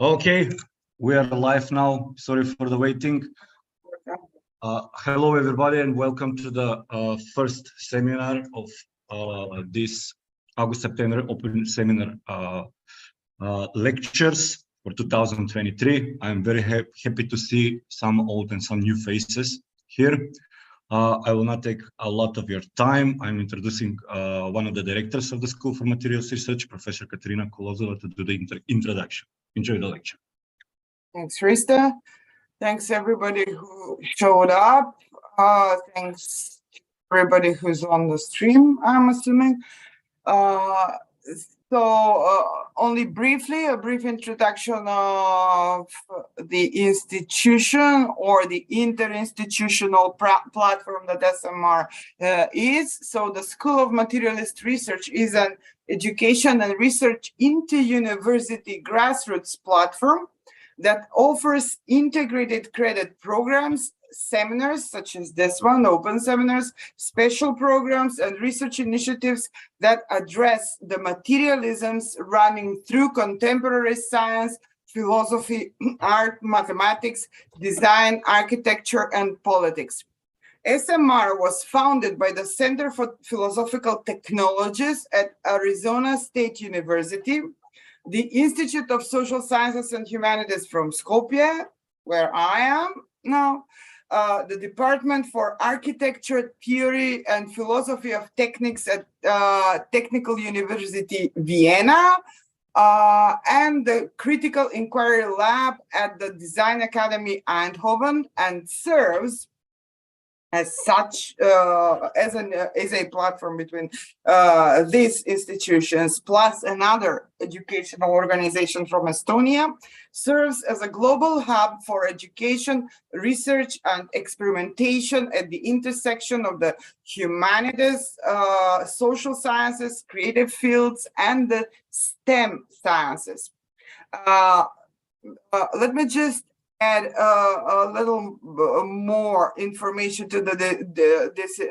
Okay, we are live now. Sorry for the waiting. Hello, everybody, and welcome to the first seminar of this August-September Open Seminar lectures for 2023. I'm very happy to see some old and some new faces here. I will not take a lot of your time. I'm introducing one of the directors of the School for Materials Research, Professor Katerina Kolozova, to do the introduction. Enjoy the lecture. Thanks, Rista. Thanks, everybody who showed up. Thanks, everybody who's on the stream, I'm assuming. Only briefly, a brief introduction of the institution or the interinstitutional platform that SMR is. So the School of Materialist Research is an education and research into university grassroots platform that offers integrated credit programs, seminars such as this one, open seminars, special programs, and research initiatives that address the materialisms running through contemporary science, philosophy, art, mathematics, design, architecture, and politics. SMR was founded by the Center for Philosophical Technologies at Arizona State University, the Institute of Social Sciences and Humanities from Skopje, where I am now, the Department for Architecture, Theory, and Philosophy of Techniques at Technical University Vienna, and the Critical Inquiry Lab at the Design Academy Eindhoven, and serves as such, as a platform between these institutions plus another educational organization from Estonia, serves as a global hub for education, research, and experimentation at the intersection of the humanities, social sciences, creative fields, and the STEM sciences. Let me just add a little more information to this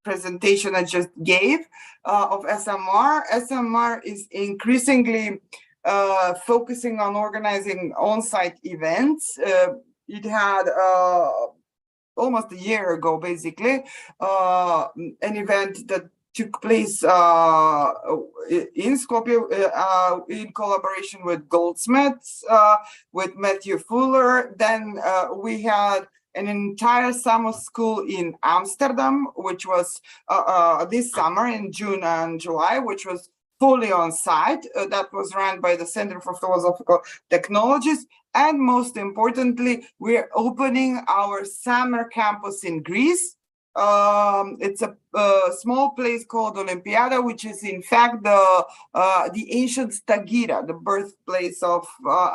presentation I just gave of SMR. SMR is increasingly focusing on organizing on-site events. It had almost a year ago, basically, an event that took place in Skopje in collaboration with Goldsmiths, with Matthew Fuller. Then we had an entire summer school in Amsterdam, which was this summer in June and July, which was fully on site. That was run by the Center for Philosophical Technologies. And most importantly, we're opening our summer campus in Greece. It's a small place called Olympiada, which is in fact the ancient Stagira, the birthplace of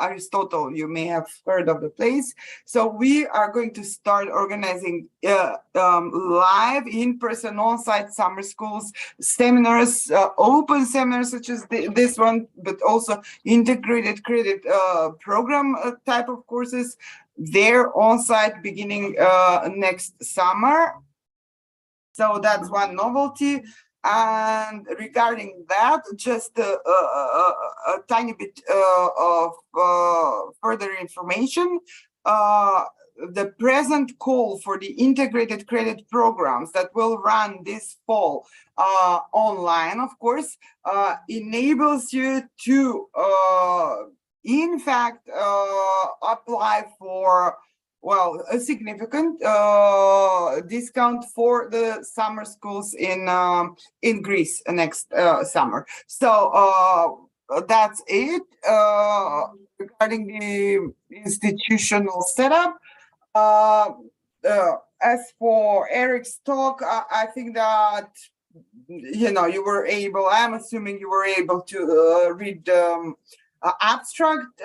Aristotle. You may have heard of the place. So we are going to start organizing live, in-person, on-site summer schools, seminars, open seminars such as this one, but also integrated credit program type of courses. They're on-site beginning next summer. So that's one novelty. And regarding that, just a tiny bit of further information. The present call for the integrated credit programs that will run this fall online, of course, enables you to, in fact, apply for a significant discount for the summer schools in Greece next summer. So that's it regarding the institutional setup. As for Erik's talk, I think that you were able. I'm assuming you were able to read. Abstract,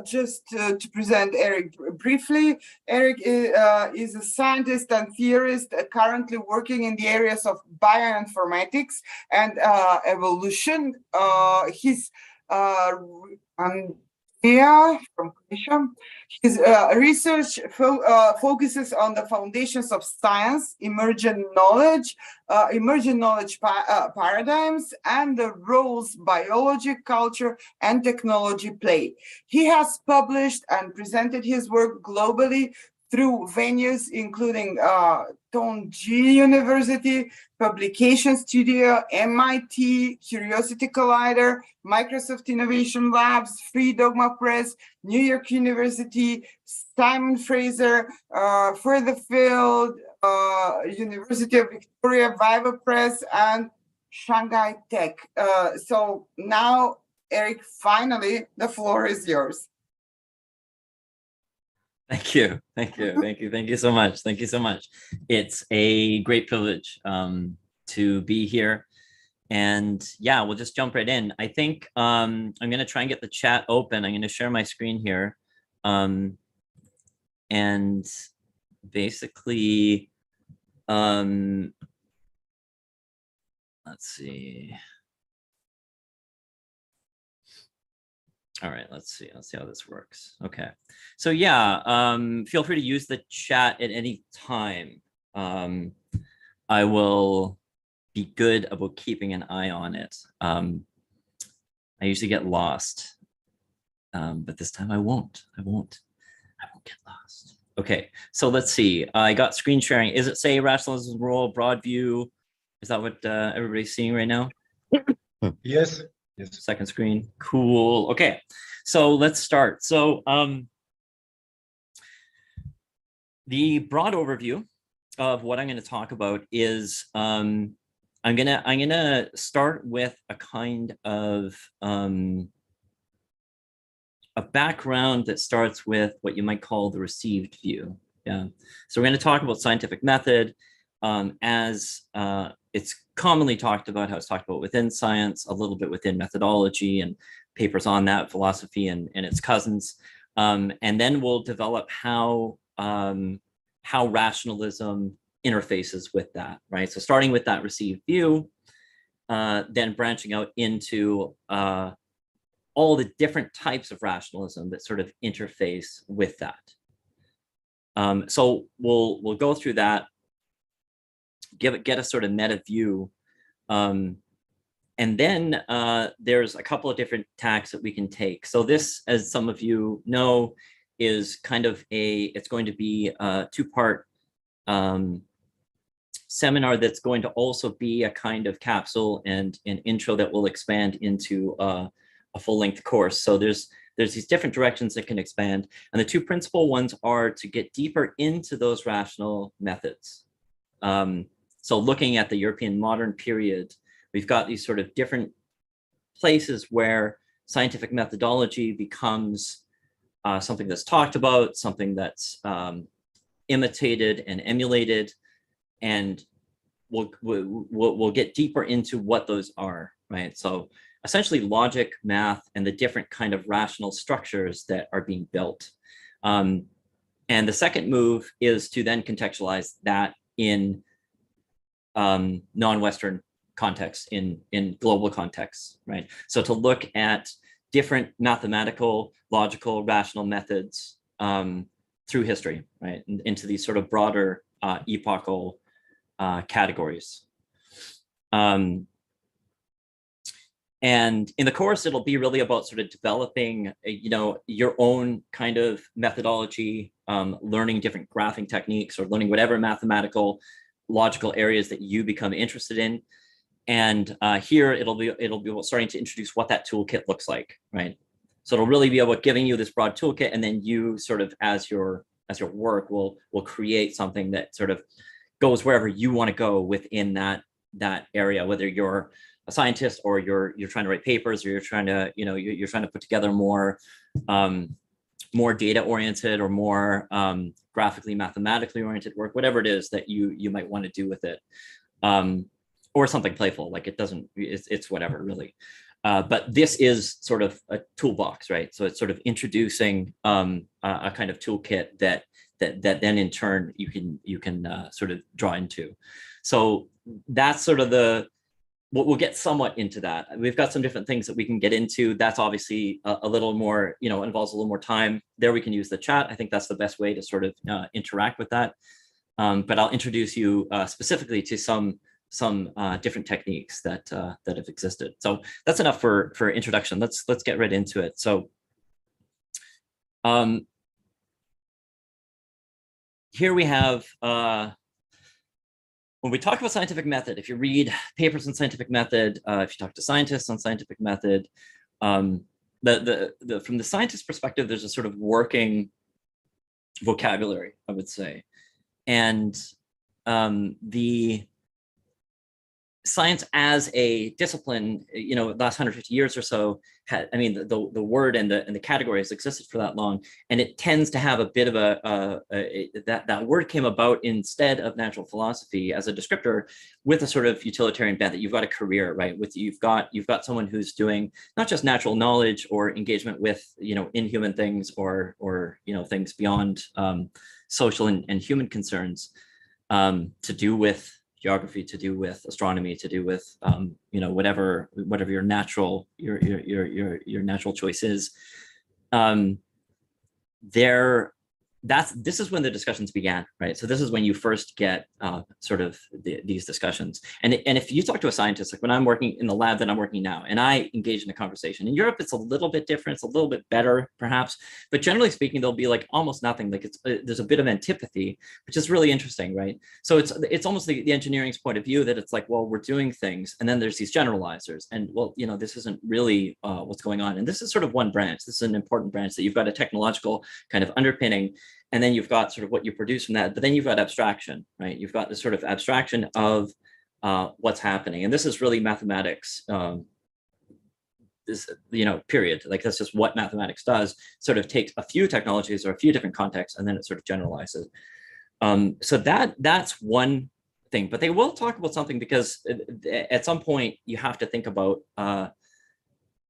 just to present Erik briefly. Erik is a scientist and theorist currently working in the areas of bioinformatics and evolution. His Yeah, from Croatia. His research focuses on the foundations of science, emergent knowledge paradigms, and the roles biology, culture, and technology play. He has published and presented his work globally through venues including Tongji University, Publication Studio, MIT, Curiosity Collider, Microsoft Innovation Labs, Free Dogma Press, New York University, Simon Fraser, Furtherfield, University of Victoria, Viva Press, and Shanghai Tech. So now, Erik, finally, the floor is yours. Thank you so much. Thank you so much. It's a great privilege to be here. And yeah, we'll just jump right in. I think I'm going to try and get the chat open. I'm going to share my screen here. And basically, let's see. All right, let's see how this works. Okay, so yeah, feel free to use the chat at any time. I will be good about keeping an eye on it. I usually get lost, but this time I won't get lost. Okay, so let's see. I got screen sharing. Is it say rationalism role, broad view? Is that what everybody's seeing right now? Yes. Yes. Second screen. Cool. Okay, so let's start. So the broad overview of what I'm going to talk about is I'm gonna start with a kind of a background that starts with what you might call the received view. Yeah. So we're going to talk about scientific method as it's commonly talked about, how it's talked about within science, a little bit within methodology and papers on that, philosophy and its cousins. And then we'll develop how rationalism interfaces with that, right? So starting with that received view, then branching out into all the different types of rationalism that sort of interface with that. So we'll go through that, get a sort of meta view. And then there's a couple of different tacks that we can take. So this, as some of you know, is kind of it's going to be a two-part seminar that's going to also be a kind of capsule and an intro that will expand into a full-length course. So there's these different directions that can expand. And the two principal ones are to get deeper into those rational methods. So looking at the European modern period, we've got these sort of different places where scientific methodology becomes something that's talked about, something that's imitated and emulated, and we'll get deeper into what those are, right? So essentially logic, math, and the different kind of rational structures that are being built. And the second move is to then contextualize that in non-Western contexts, in global contexts, right? So to look at different mathematical, logical, rational methods through history, right? Into these sort of broader epochal categories. And in the course, it'll be really about sort of developing, your own kind of methodology, learning different graphing techniques, or learning whatever mathematical, logical areas that you become interested in. And here it'll be starting to introduce what that toolkit looks like, right? So it'll really be about giving you this broad toolkit, and then you sort of, as your work, will create something that sort of goes wherever you want to go within that area, whether you're a scientist or you're trying to write papers, or you're trying to you're trying to put together more data oriented or more graphically mathematically oriented work, whatever it is that you might want to do with it, or something playful, like it's whatever really. But this is sort of a toolbox, right? So it's sort of introducing a kind of toolkit that then in turn you can sort of draw into. So that's sort of the we'll get somewhat into that. We've got some different things that we can get into. That's obviously a little more, involves a little more time. There we can use the chat. I think that's the best way to sort of interact with that. But I'll introduce you specifically to some different techniques that have existed. So that's enough for introduction. Let's get right into it. So here we have, when we talk about scientific method, if you read papers on scientific method, if you talk to scientists on scientific method, from the scientist perspective, there's a sort of working vocabulary, I would say. And the science as a discipline, the last 150 years or so, the word and the categories existed for that long, and it tends to have a bit of that word came about instead of natural philosophy as a descriptor, with a sort of utilitarian bent that you've got a career, right? You've got someone who's doing not just natural knowledge or engagement with inhuman things or things beyond social and human concerns, to do with geography, to do with astronomy, to do with whatever your natural choice is. This is when the discussions began, right? So this is when you first get sort of these discussions. And if you talk to a scientist, like when I'm working in the lab that I'm working now, and I engage in a conversation, in Europe, it's a little bit different, it's a little bit better perhaps, but generally speaking, there'll be like almost nothing. Like there's a bit of antipathy, which is really interesting, right? So it's almost the engineering's point of view that it's like, well, we're doing things, and then there's these generalizers, and well, this isn't really what's going on. And this is sort of one branch. This is an important branch, that you've got a technological kind of underpinning, and then you've got sort of what you produce from that, but then you've got abstraction, right? You've got this sort of abstraction of what's happening. And this is really mathematics, period. Like that's just what mathematics does, sort of takes a few technologies or a few different contexts, and then it sort of generalizes. So that's one thing, but they will talk about something, because at some point you have to think about,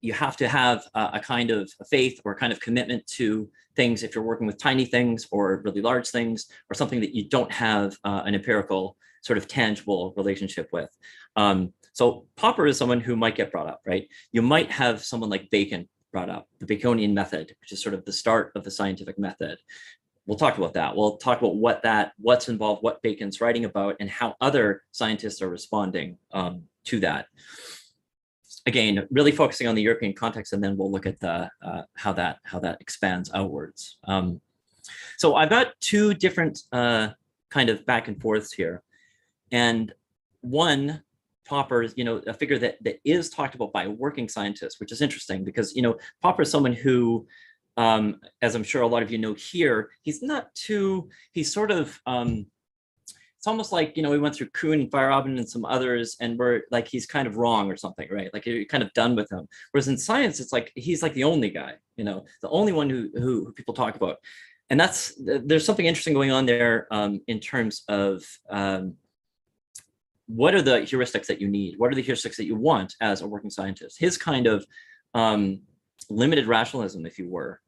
you have to have a kind of faith or a kind of commitment to things if you're working with tiny things or really large things, or something that you don't have an empirical sort of tangible relationship with. So Popper is someone who might get brought up, right? You might have someone like Bacon brought up, the Baconian method, which is sort of the start of the scientific method. We'll talk about that. We'll talk about what's involved, what Bacon's writing about, and how other scientists are responding to that. Again, really focusing on the European context, and then we'll look at how that expands outwards. So I've got two different kind of back and forths here, and one, Popper is a figure that is talked about by working scientists, which is interesting, because Popper is someone who, as I'm sure a lot of you know here, he's sort of it's almost like, we went through Kuhn and Feyerabend and some others, and we're like, he's kind of wrong or something, right? Like you're kind of done with him. Whereas in science, it's like, he's like the only guy, the only one who people talk about. And there's something interesting going on there in terms of what are the heuristics that you need? What are the heuristics that you want as a working scientist? His kind of limited rationalism, if you were,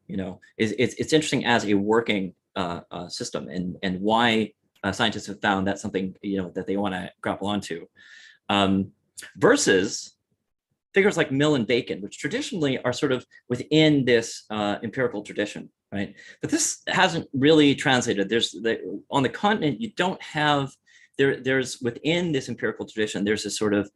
it's interesting as a working system, and why scientists have found that's something that they want to grapple onto, versus figures like Mill and Bacon, which traditionally are sort of within this empirical tradition, right? But this hasn't really translated. On the continent, you don't have there's within this empirical tradition, there's this sort of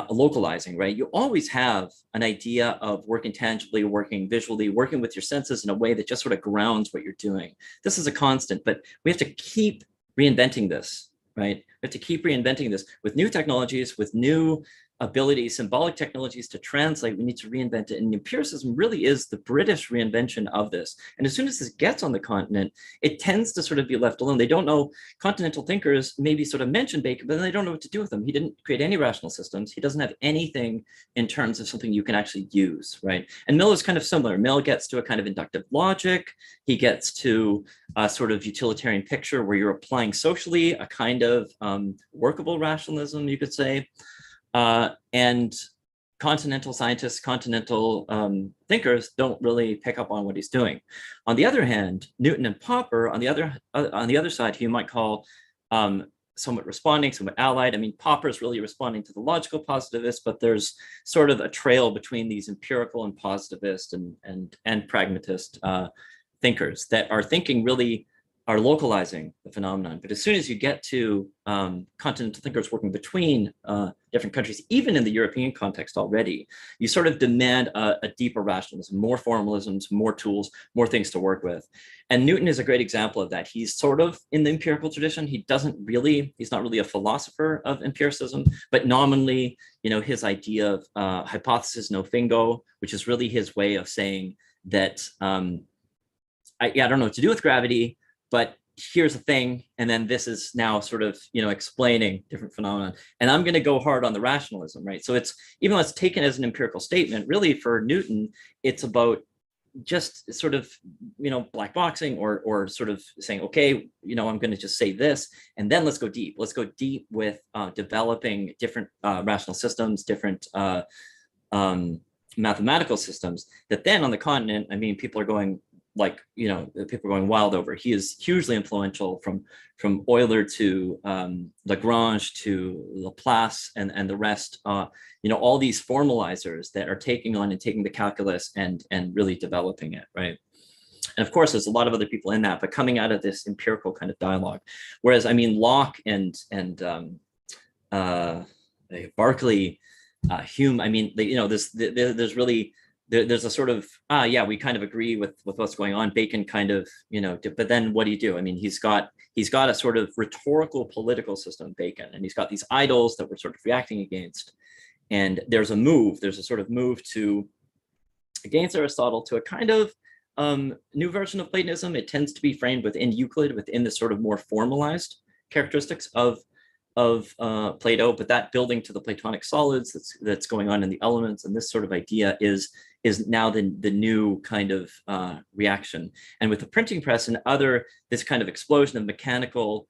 localizing, right? You always have an idea of working tangibly, working visually, working with your senses in a way that just sort of grounds what you're doing. This is a constant, but we have to keep reinventing this, right? We have to keep reinventing this with new technologies, with new abilities, symbolic technologies to translate. We need to reinvent it. And empiricism really is the British reinvention of this. And as soon as this gets on the continent, it tends to sort of be left alone. They don't know, continental thinkers maybe sort of mention Bacon, but then they don't know what to do with him. He didn't create any rational systems. He doesn't have anything in terms of something you can actually use, right? And Mill is kind of similar. Mill gets to a kind of inductive logic. He gets to a sort of utilitarian picture where you're applying socially a kind of workable rationalism, you could say. And continental scientists, continental thinkers don't really pick up on what he's doing. On the other hand, Newton and Popper, on the other side, who you might call somewhat responding, somewhat allied. I mean, Popper is really responding to the logical positivist, but there's sort of a trail between these empirical and positivist and pragmatist thinkers that are thinking really are localizing the phenomenon. But as soon as you get to continental thinkers working between different countries, even in the European context already, you sort of demand a deeper rationalism, more formalisms, more tools, more things to work with. And Newton is a great example of that. He's sort of in the empirical tradition. He's not really a philosopher of empiricism, but nominally, his idea of hypothesis no fingo, which is really his way of saying that, I don't know what to do with gravity, but here's the thing, and then this is now sort of, explaining different phenomena. And I'm going to go hard on the rationalism, right? So it's, even though it's taken as an empirical statement, really for Newton, it's about just sort of, black boxing or sort of saying, okay, I'm going to just say this, and then let's go deep. Let's go deep with developing different rational systems, different mathematical systems that then on the continent, I mean, people are going wild over. He is hugely influential from Euler to Lagrange to Laplace and the rest, all these formalizers that are taking the calculus and really developing it, right? And of course, there's a lot of other people in that, but coming out of this empirical kind of dialogue. Whereas, I mean, Locke and Berkeley, Hume, I mean, there's really, there's a sort of, we kind of agree with what's going on. Bacon kind of, but then what do you do? I mean, he's got a sort of rhetorical political system, Bacon, and he's got these idols that we're sort of reacting against. And there's a sort of move against Aristotle to a kind of new version of Platonism. It tends to be framed within Euclid, within the sort of more formalized characteristics of Plato, but that building to the Platonic solids that's going on in the elements, and this sort of idea is now the new kind of reaction. And with the printing press and this kind of explosion of mechanical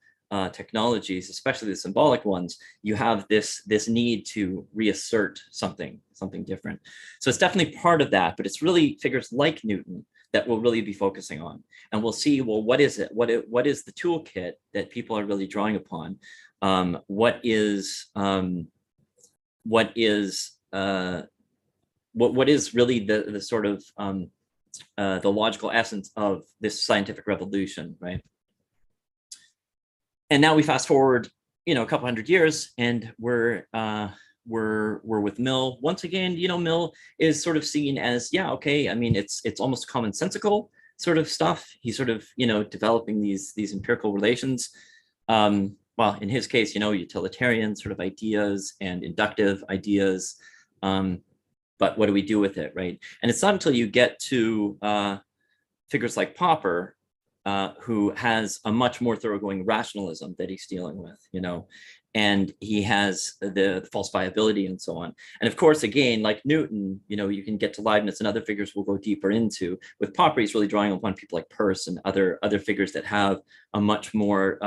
technologies, especially the symbolic ones, you have this need to reassert something different. So it's definitely part of that, but it's really figures like Newton that we'll really be focusing on. And we'll see, well, what is it? What is the toolkit that people are really drawing upon? What is really the sort of the logical essence of this scientific revolution, right? And now we fast forward, a couple hundred years, and we're with Mill once again. Mill is sort of seen as, I mean, it's almost commonsensical sort of stuff. He's sort of developing these empirical relations. Well, in his case, utilitarian sort of ideas and inductive ideas. But what do we do with it, right? And it's not until you get to figures like Popper, who has a much more thoroughgoing rationalism that he's dealing with, and he has the falsifiability and so on. And of course, again, like Newton, you can get to Leibniz and other figures we'll go deeper into. With Popper, he's really drawing upon people like Peirce and other figures that have a much more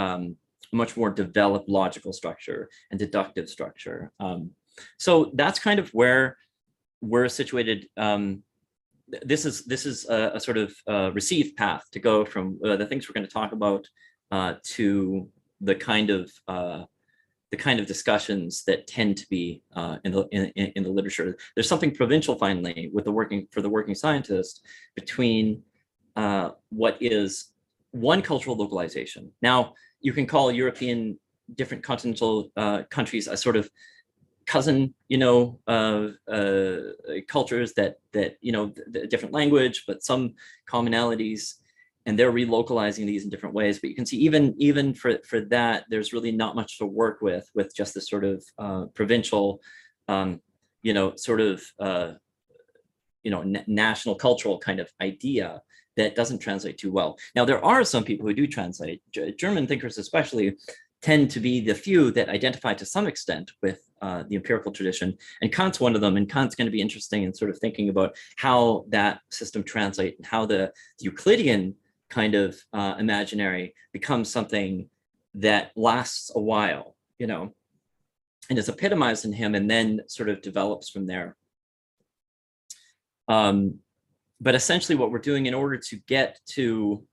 developed logical structure and deductive structure. So that's kind of where we're situated. This is a sort of received path to go from the things we're going to talk about to the kind of discussions that tend to be in the literature. There's something provincial finally with the working scientist between what is one cultural localization. Now, you can call European different continental countries a sort of cousin, cultures that different language, but some commonalities, and they're relocalizing these in different ways. But you can see even for that, there's really not much to work with just this sort of provincial, national cultural kind of idea that doesn't translate too well. Now, there are some people who do translate. German thinkers especially tend to be the few that identify to some extent with the empirical tradition. And Kant's one of them. And Kant's going to be interesting in sort of thinking about how that system translates and how the Euclidean kind of imaginary becomes something that lasts a while, and is epitomized in him and then sort of develops from there. But essentially what we're doing in order to get to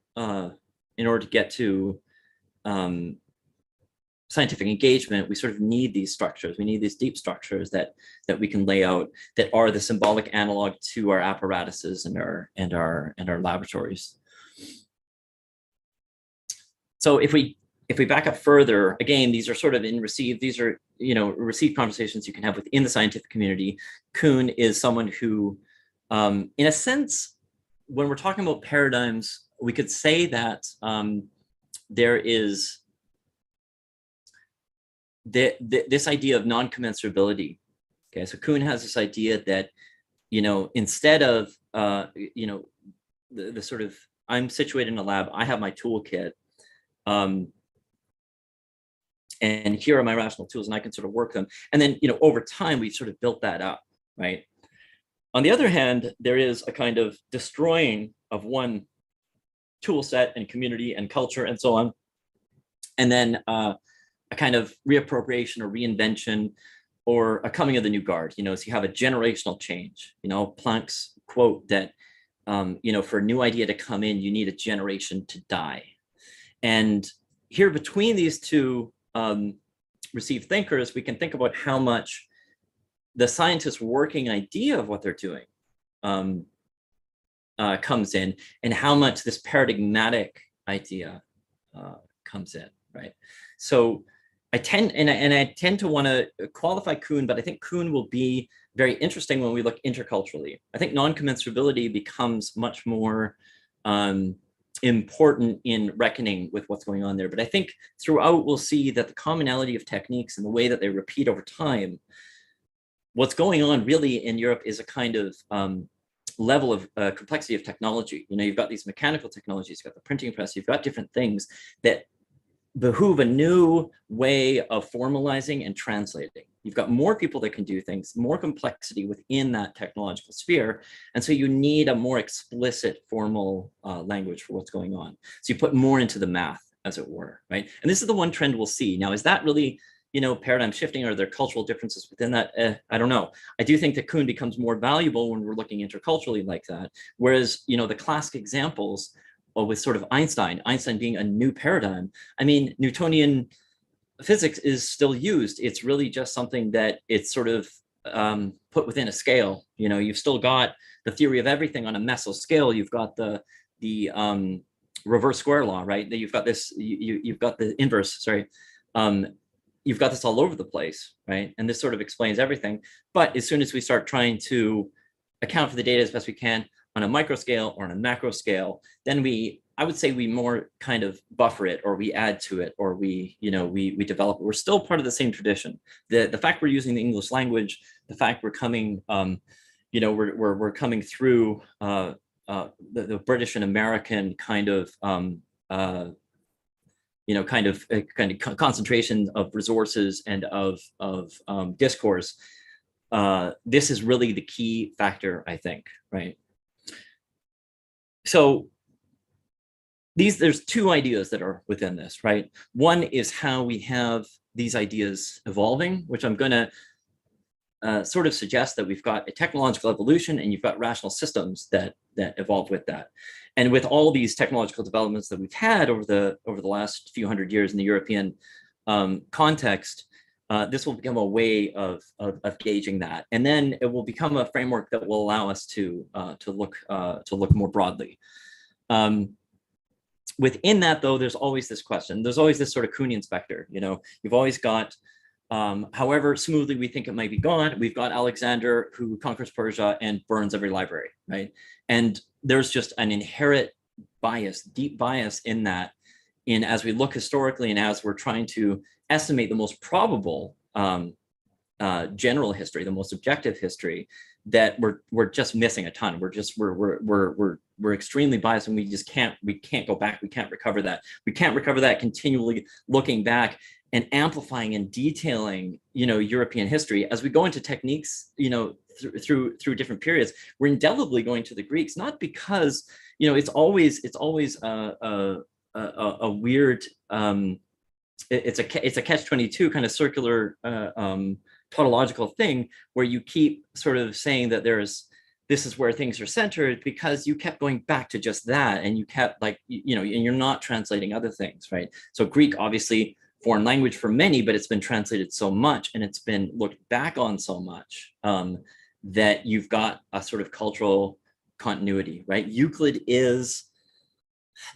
scientific engagement, we sort of need these structures. We need these deep structures that we can lay out that are the symbolic analog to our apparatuses and our laboratories. So if we back up further, again, these are sort of these are, received conversations you can have within the scientific community. Kuhn is someone who, in a sense, when we're talking about paradigms, we could say that there is this idea of non-commensurability. Okay, so Kuhn has this idea that, instead of, the sort of, I'm situated in a lab, I have my toolkit, and here are my rational tools, and I can sort of work them. And then, over time, we've sort of built that up, right? On the other hand, there is a kind of destroying of one tool set and community and culture and so on. And then a kind of reappropriation or reinvention or a coming of the new guard, so you have a generational change. Planck's quote that, for a new idea to come in, you need a generation to die. And here between these two received thinkers, we can think about how much the scientist's working idea of what they're doing comes in, and how much this paradigmatic idea comes in, right? So I tend to want to qualify Kuhn, but I think Kuhn will be very interesting when we look interculturally. I think non-commensurability becomes much more important in reckoning with what's going on there. But I think throughout we'll see that the commonality of techniques and the way that they repeat over time, what's going on really in Europe is a kind of level of complexity of technology. You've got these mechanical technologies, you've got the printing press, you've got different things that behoove a new way of formalizing and translating. You've got more people that can do things, more complexity within that technological sphere. And so you need a more explicit formal language for what's going on. So you put more into the math, as it were, right? And this is the one trend we'll see. Now, is that really, paradigm shifting? Are there cultural differences within that? I don't know. I do think that Kuhn becomes more valuable when we're looking interculturally like that. Whereas, the classic examples with sort of Einstein being a new paradigm. I mean, Newtonian physics is still used. It's really just something that it's sort of put within a scale. You've still got the theory of everything on a meso scale. You've got the reverse square law, right? You've got this. You've got the inverse. Sorry. You've got this all over the place, right? And this sort of explains everything. But as soon as we start trying to account for the data as best we can on a micro scale or on a macro scale, then I would say we more kind of buffer it, or we add to it, or we develop it. We're still part of the same tradition. The fact we're using the English language, the fact we're coming, we're coming through the British and American kind of concentration of resources and of discourse. This is really the key factor, I think, right? So there's two ideas that are within this, right? One is how we have these ideas evolving, which I'm going to sort of suggest that we've got a technological evolution and you've got rational systems that evolve with that. And with all these technological developments that we've had over the last few hundred years in the European context, this will become a way of gauging that, and then it will become a framework that will allow us to look more broadly. Within that, though, there's always this question. There's always this sort of Kuhnian specter. You've always got, however smoothly we think it might be gone, we've got Alexander who conquers Persia and burns every library, right? And there's just an inherent bias, deep bias in that. As we look historically and as we're trying to estimate the most probable general history, the most objective history, that we're just missing a ton. We're extremely biased, and we can't go back. We can't recover that. We can't recover that continually looking back and amplifying and detailing, European history as we go into techniques, through different periods. We're indelibly going to the Greeks, not because it's always a weird. It's a catch-22 kind of circular tautological thing where you keep sort of saying that this is where things are centered, because you kept going back to just that, and you kept and you're not translating other things, right? So Greek, obviously, foreign language for many, but it's been translated so much and it's been looked back on so much that you've got a sort of cultural continuity, right? Euclid is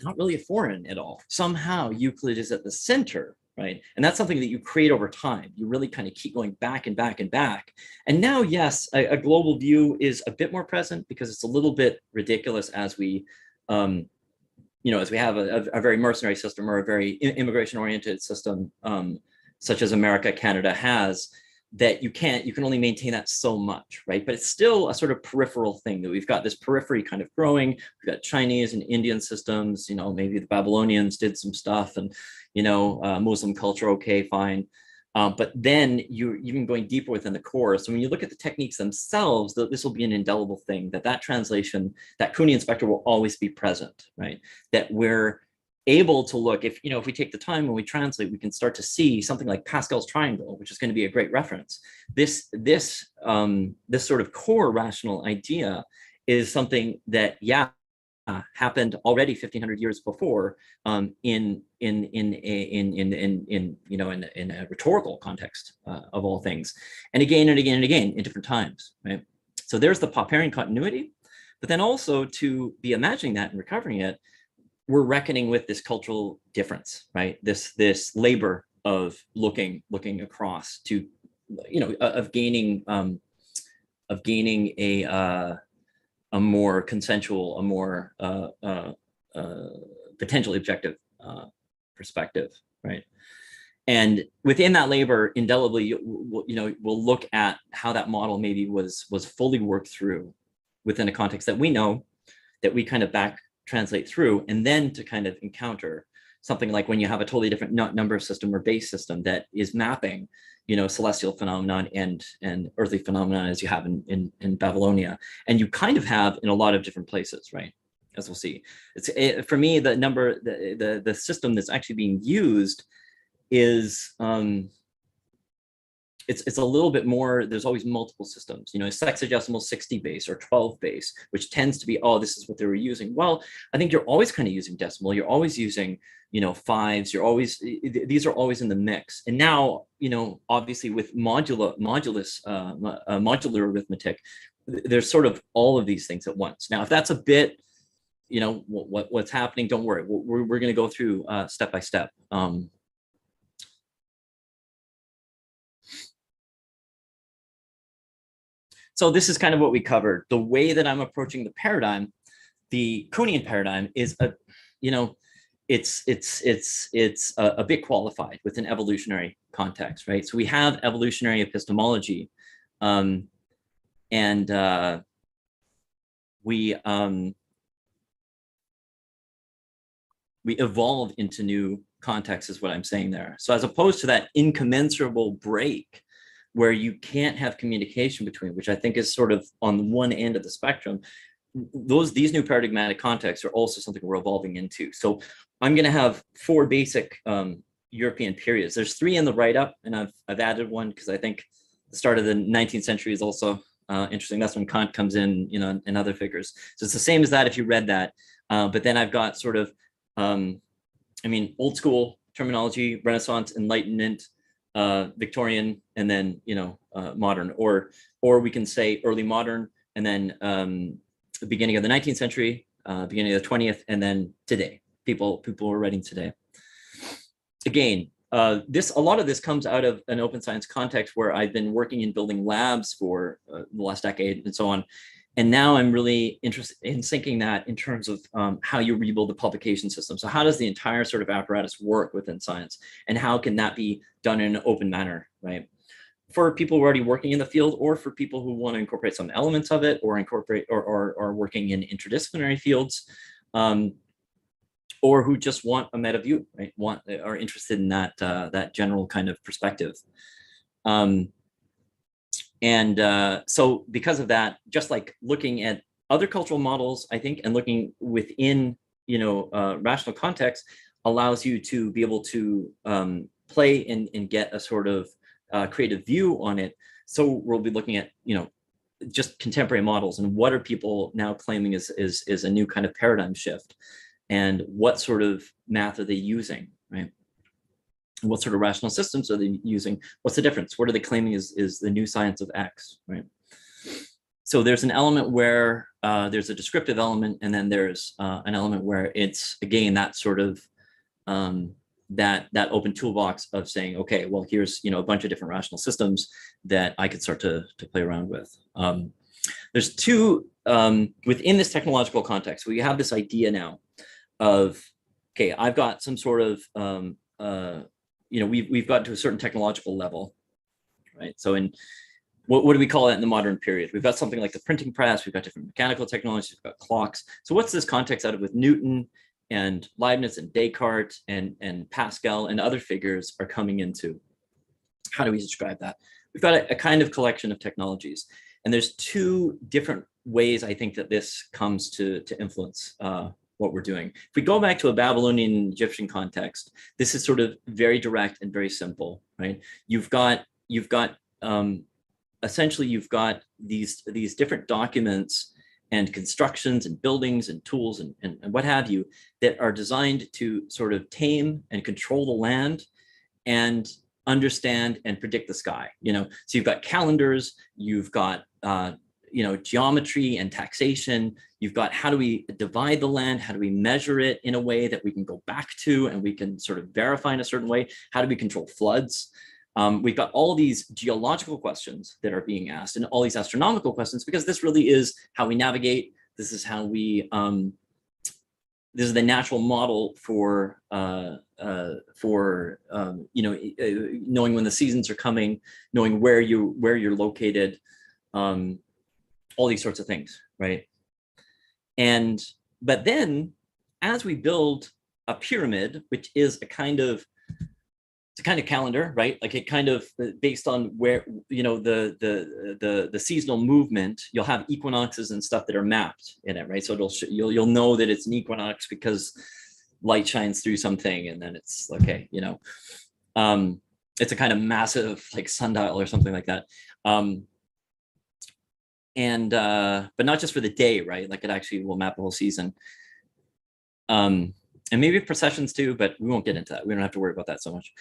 not really a foreign at all. Somehow Euclid is at the center, right? And that's something that you create over time. You really kind of keep going back and back and back. And now, yes, a global view is a bit more present because it's a little bit ridiculous as we, as we have a very mercenary system or a very immigration-oriented system, such as America, Canada has, that you can only maintain that so much, right? But it's still a sort of peripheral thing that we've got this periphery kind of growing. We've got Chinese and Indian systems, maybe the Babylonians did some stuff and, Muslim culture, okay, fine. But then you're even going deeper within the core. So when you look at the techniques themselves, this will be an indelible thing, that translation, that Kuhnian spectrum will always be present, right? That we're able to look, if we take the time when we translate, we can start to see something like Pascal's triangle, which is going to be a great reference. This sort of core rational idea is something that, happened already 1500 years before in a rhetorical context of all things, and again and again and again in different times, right? So there's the Popperian continuity, but then also to be imagining that and recovering it, we're reckoning with this cultural difference, right? This labor of looking across to, of gaining a more consensual, a more potentially objective perspective, right? And within that labor, indelibly, we'll look at how that model maybe was fully worked through within a context that we know, that we kind of back translate through, and then to kind of encounter something like when you have a totally different number system or base system that is mapping, celestial phenomenon and earthly phenomenon as you have in Babylonia, and you kind of have in a lot of different places, right? As we'll see, for me, the system that's actually being used is it's a little bit more. There's always multiple systems, sexagesimal 60 base or 12 base, which tends to be, this is what they were using. Well, I think you're always kind of using decimal. You're always using, fives. These are always in the mix. And now, obviously with modular arithmetic, there's sort of all of these things at once. Now, if that's a bit, what's happening, don't worry. We're going to go through step by step. So this is kind of what we covered. The way that I'm approaching the paradigm, the Kuhnian paradigm, is it's a bit qualified with an evolutionary context, right? So we have evolutionary epistemology, and we evolve into new contexts, is what I'm saying there. So as opposed to that incommensurable break, where you can't have communication between, which I think is sort of on one end of the spectrum, these new paradigmatic contexts are also something we're evolving into. So I'm going to have 4 basic European periods. There's 3 in the write-up, and I've added one because I think the start of the 19th century is also interesting. That's when Kant comes in, and other figures. So it's the same as that if you read that. But then I've got sort of, old school terminology, Renaissance, Enlightenment, Victorian, and then modern, or we can say early modern, and then the beginning of the 19th century, beginning of the 20th, and then today. People are writing today. Again, a lot of this comes out of an open science context where I've been working in building labs for the last decade and so on. And now I'm really interested in syncing that in terms of how you rebuild the publication system. So how does the entire sort of apparatus work within science, and how can that be done in an open manner, right? For people who are already working in the field, or for people who want to incorporate some elements of it, or incorporate or working in interdisciplinary fields, or who just want a meta view, right? Are interested in that general kind of perspective. So because of that, just like looking at other cultural models, I think, and looking within, rational context allows you to be able to play and get a sort of creative view on it. So we'll be looking at, just contemporary models, and what are people now claiming is a new kind of paradigm shift, and what sort of math are they using, right? What sort of rational systems are they using? What's the difference? What are they claiming is the new science of X, right? So there's an element where there's a descriptive element, and then there's an element where it's, again, that sort of that open toolbox of saying, okay, well, here's, a bunch of different rational systems that I could start to play around with. There's two, within this technological context, we have this idea now of, okay, I've got some sort of, we've got to a certain technological level, right? So what do we call it in the modern period? We've got something like the printing press, we've got different mechanical technologies, we've got clocks. So what's this context out of with Newton and Leibniz and Descartes and Pascal and other figures are coming into? How do we describe that? We've got a kind of collection of technologies. And there's two different ways I think that this comes to influence what we're doing. If we go back to a Babylonian Egyptian context, this is sort of very direct and very simple, right? Essentially you've got these different documents and constructions and buildings and tools and what have you that are designed to sort of tame and control the land and understand and predict the sky. So you've got calendars, you've got geometry and taxation, you've got how do we divide the land, how do we measure it in a way that we can go back to and we can sort of verify in a certain way, how do we control floods? We've got all these geological questions that are being asked and all these astronomical questions, because this really is how we navigate. This is how we, this is the natural model for knowing when the seasons are coming, knowing where you're located, all these sorts of things, right? But then as we build a pyramid, which is a kind of calendar, right? Like it kind of based on where, the seasonal movement, you'll have equinoxes and stuff that are mapped in it, right? So you'll know that it's an equinox because light shines through something and then it's okay, it's a kind of massive like sundial or something like that. But not just for the day, right? Like it actually will map a whole season. And maybe processions too, but we won't get into that. We don't have to worry about that so much.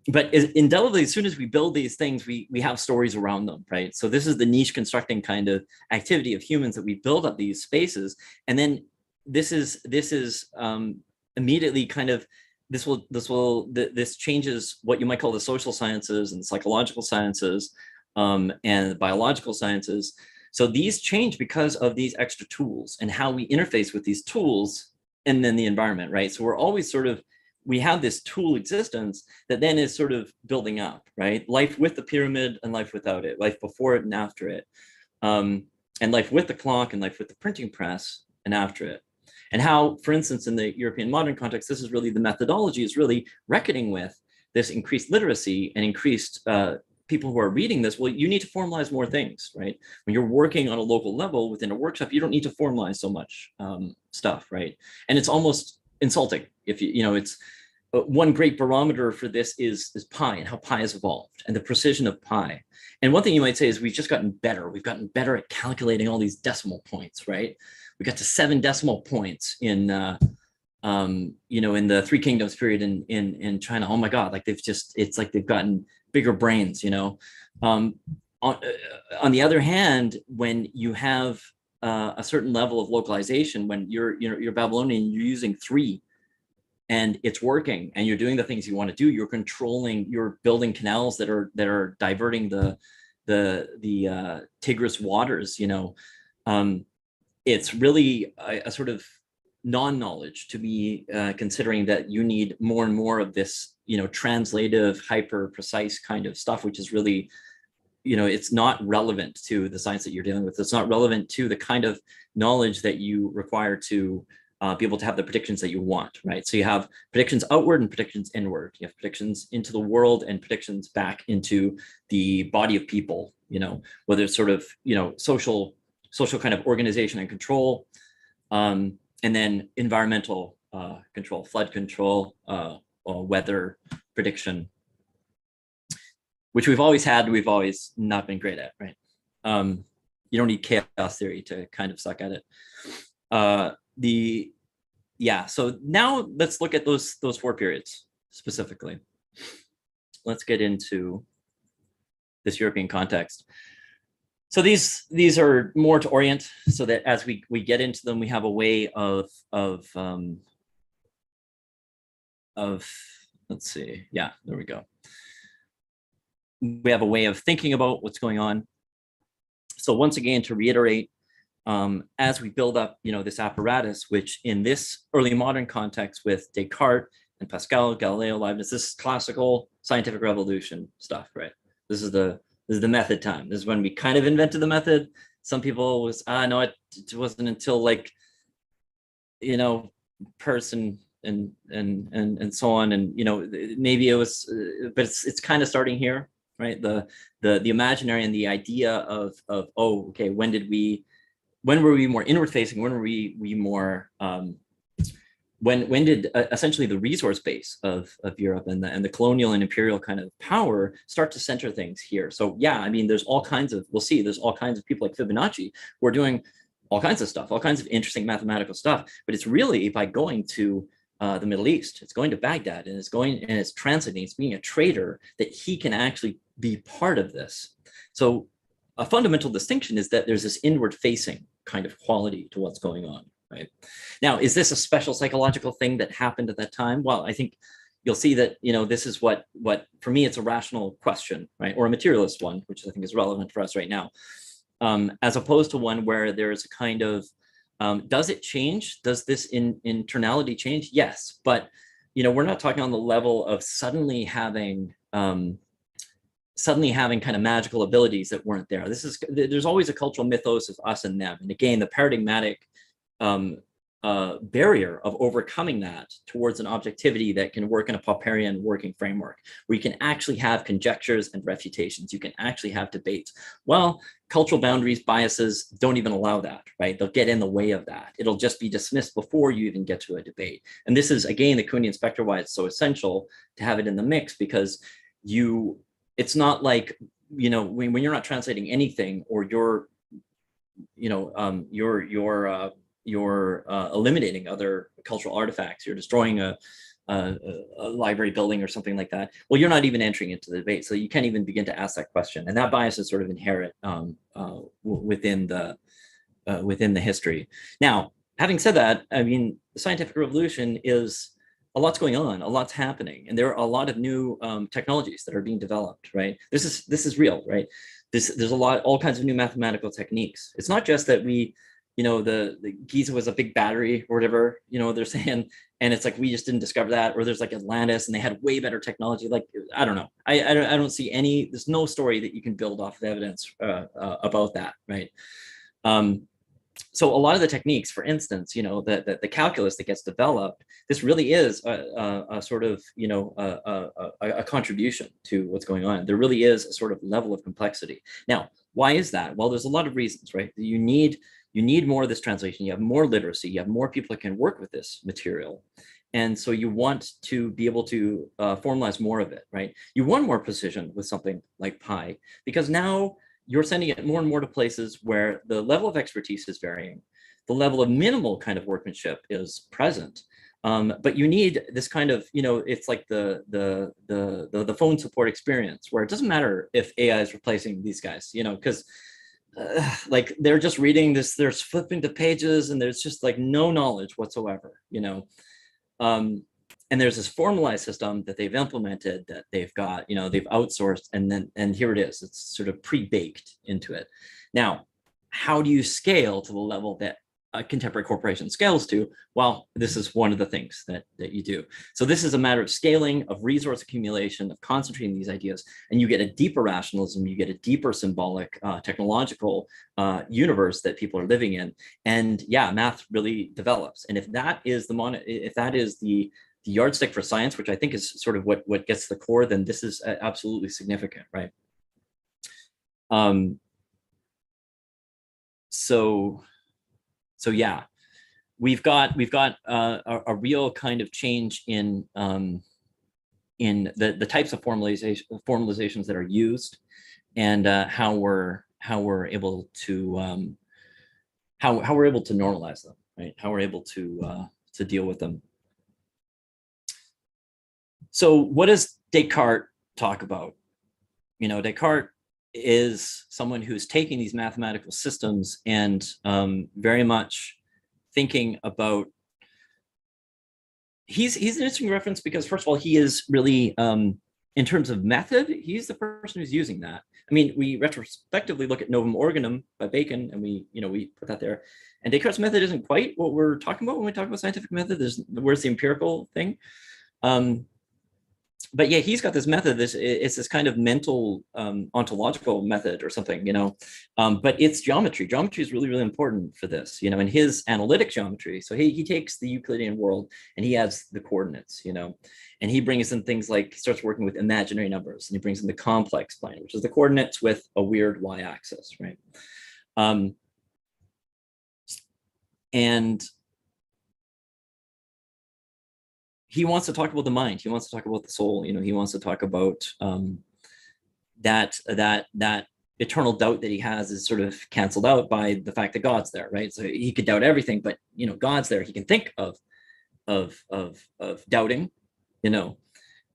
But indelibly, as soon as we build these things, we have stories around them, right? So this is the niche constructing kind of activity of humans, that we build up these spaces. And then this immediately kind of, this changes what you might call the social sciences and psychological sciences and the biological sciences. So these change because of these extra tools and how we interface with these tools and then the environment, right? So we're always we have this tool existence that then is sort of building up, right? Life with the pyramid and life without it, life before it and after it, and life with the clock and life with the printing press and after it. And how, for instance, in the European modern context, this is really the methodology is really reckoning with this increased literacy and increased people who are reading this. Well, you need to formalize more things, right? When you're working on a local level within a workshop, you don't need to formalize so much stuff, right? And it's almost insulting if it's one great barometer for this is pi and how pi has evolved and the precision of pi. And one thing you might say is we've just gotten better. We've gotten better at calculating all these decimal points, right? We got to 7 decimal points in in the Three Kingdoms period in China. Oh my God, like it's like they've gotten bigger brains, On the other hand, when you have a certain level of localization, when you're Babylonian, you're using 3 and it's working and you're doing the things you want to do, you're building canals that are diverting the Tigris waters, it's really a sort of non-knowledge to be considering that you need more and more of this, translative, hyper precise kind of stuff, which is really, it's not relevant to the science that you're dealing with. It's not relevant to the kind of knowledge that you require to be able to have the predictions that you want, right? So you have predictions outward and predictions inward. You have predictions into the world and predictions back into the body of people, whether it's sort of, social kind of organization and control, and then environmental control, flood control, weather prediction, which we've always had, we've always not been great at, right? You don't need chaos theory to kind of suck at it. So now let's look at those 4 periods. specifically. Let's get into this European context. So these are more to orient, so that as we get into them, we have a way of let's see, yeah, there we go. We have a way of thinking about what's going on. So once again, to reiterate, as we build up, this apparatus, which in this early modern context with Descartes and Pascal, Galileo, Leibniz, this is classical scientific revolution stuff, right? This is the method time. This is when we kind of invented the method. Some people was, no, it wasn't until like, Peirce and so on, and maybe it was, but it's kind of starting here, right? The imaginary and the idea of oh, okay, when were we more inward facing? When were we more when did essentially the resource base of Europe and the colonial and imperial kind of power start to center things here? So yeah, I mean, there's all kinds of, we'll see, there's all kinds of people like Fibonacci who are doing all kinds of stuff, all kinds of interesting mathematical stuff, but it's really by going to the Middle East, it's going to Baghdad, and it's translating, it's being a trader, that he can actually be part of this. So a fundamental distinction is that there's this inward facing kind of quality to what's going on. Right now, is this a special psychological thing that happened at that time? Well, I think you'll see that this is what for me, it's a rational question, right, or a materialist one, which I think is relevant for us right now, as opposed to one where there's a kind of does it change? Does this internality change? Yes, but we're not talking on the level of suddenly having kind of magical abilities that weren't there. There's always a cultural mythos of us and them, and again, the paradigmatic barrier of overcoming that towards an objectivity that can work in a Popperian working framework, where you can actually have conjectures and refutations, you can actually have debates. Well, cultural boundaries, biases don't even allow that, right? They'll get in the way of that. It'll just be dismissed before you even get to a debate. And this is, again, the Kuhnian specter, why it's so essential to have it in the mix, because it's not like, when you're not translating anything, or you're eliminating other cultural artifacts, you're destroying a library building or something like that, well, you're not even entering into the debate, so you can't even begin to ask that question, and that bias is sort of inherent within the history. Now, having said that, I mean, the scientific revolution is a lot's going on, a lot's happening, and there are a lot of new technologies that are being developed, right? This is real, right? There's all kinds of new mathematical techniques. It's not just that the Giza was a big battery or whatever, they're saying, and it's like, we just didn't discover that, or there's like Atlantis and they had way better technology. Like, I don't know. I don't see there's no story that you can build off of evidence about that, right? So a lot of the techniques, for instance, the calculus that gets developed, this really is a sort of, a contribution to what's going on. There really is a sort of level of complexity. Now, why is that? Well, there's a lot of reasons, right? You need more of this translation. You have more literacy. You have more people that can work with this material. And so you want to be able to formalize more of it, right? You want more precision with something like pi, because now you're sending it more and more to places where the level of expertise is varying. The level of minimal kind of workmanship is present. But you need this kind of, it's like the phone support experience, where it doesn't matter if AI is replacing these guys, because like they're just reading this, they're flipping the pages, and there's just like no knowledge whatsoever, and there's this formalized system that they've implemented, that they've got, they've outsourced, and here it is. It's sort of pre-baked into it. Now, how do you scale to the level that a contemporary corporation scales to? Well, this is one of the things that you do. So this is a matter of scaling, of resource accumulation, of concentrating these ideas, and you get a deeper rationalism, you get a deeper symbolic, technological universe that people are living in. And yeah, math really develops. And if that is the yardstick for science, which I think is sort of what gets to the core, then this is absolutely significant, right? So yeah, we've got a real kind of change in the types of formalizations that are used, and how we're able to normalize them, right? How we're able to deal with them. So what does Descartes talk about? You know, Descartes is someone who's taking these mathematical systems and very much thinking about, he's an interesting reference because, first of all, he is really, in terms of method, he's the person who's using that. I mean, we retrospectively look at Novum Organum by Bacon, and we put that there. And Descartes' method isn't quite what we're talking about when we talk about scientific method. Where's the empirical thing? But yeah, he's got this method. It's this kind of mental ontological method or something, you know. But it's geometry. Geometry is really, really important for this, you know. And his analytic geometry. So he takes the Euclidean world and he adds the coordinates, you know, and he brings in things like, he starts working with imaginary numbers, and he brings in the complex plane, which is the coordinates with a weird y-axis, right? And he wants to talk about the mind. He wants to talk about the soul. You know, he wants to talk about that eternal doubt that he has is sort of canceled out by the fact that God's there, right? So he could doubt everything, but you know, God's there. He can think of doubting, you know,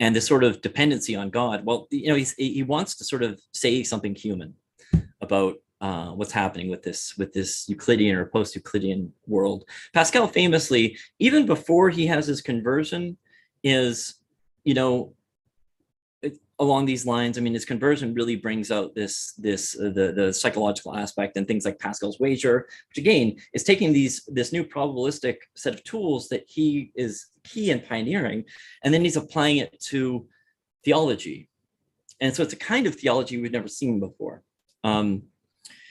and this sort of dependency on God. Well, you know, he wants to sort of say something human about what's happening with this Euclidean or post-Euclidean world. Pascal famously, even before he has his conversion, is, you know, along these lines. I mean, his conversion really brings out the psychological aspect and things like Pascal's wager, which again is taking this new probabilistic set of tools that he is key in pioneering, and then he's applying it to theology. And so it's a kind of theology we've never seen before.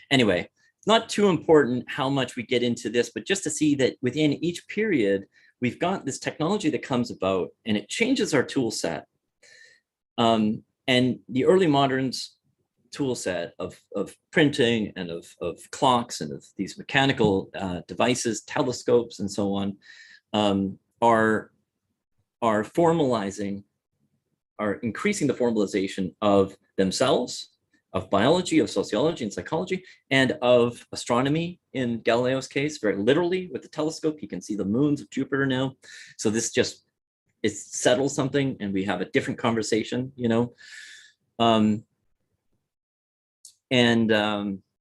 Anyway, it's not too important how much we get into this, but just to see that within each period, we've got this technology that comes about and it changes our tool set. And the early moderns tool set of printing and of clocks and of these mechanical devices, telescopes and so on, are increasing the formalization of themselves, of biology, of sociology and psychology, and of astronomy in Galileo's case, very literally with the telescope. You can see the moons of Jupiter now. So this just, it settles something and we have a different conversation, you know. And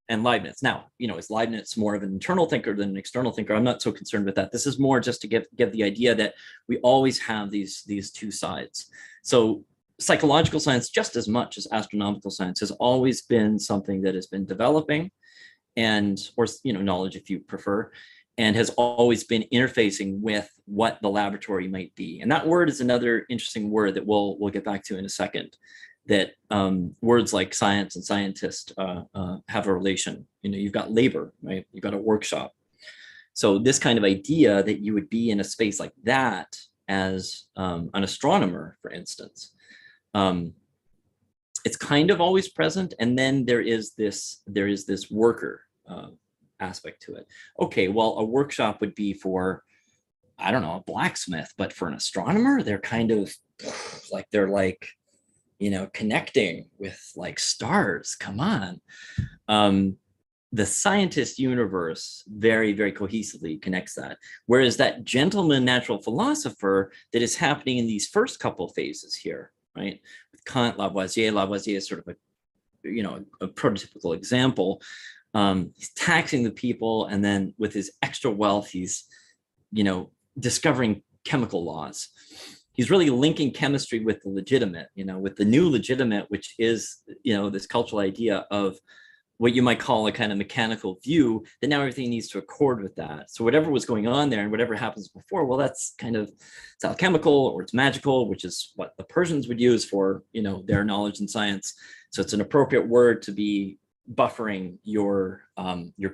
Leibniz. Now, you know, is Leibniz more of an internal thinker than an external thinker? I'm not so concerned with that. This is more just to give the idea that we always have these two sides. So psychological science, just as much as astronomical science, has always been something that has been developing, or you know, knowledge if you prefer, and has always been interfacing with what the laboratory might be. And that word is another interesting word that we'll get back to in a second. That words like science and scientist have a relation. You know, you've got labor, right? You've got a workshop. So this kind of idea that you would be in a space like that as an astronomer, for instance, it's kind of always present. And then there is this worker aspect to it. Okay, well, a workshop would be for, I don't know, a blacksmith, but for an astronomer, they're kind of like, you know, connecting with like stars. Come on. The scientist universe very, very cohesively connects that. Whereas that gentleman natural philosopher that is happening in these first couple phases here, right? With Kant, Lavoisier is sort of a prototypical example. He's taxing the people, and then with his extra wealth, he's, you know, discovering chemical laws. He's really linking chemistry with the legitimate, you know, with the new legitimate, which is, you know, this cultural idea of what you might call a kind of mechanical view, that now everything needs to accord with that. So whatever was going on there and whatever happens before, well, that's kind of, it's alchemical or it's magical, which is what the Persians would use for, you know, their knowledge in science. So it's an appropriate word to be buffering your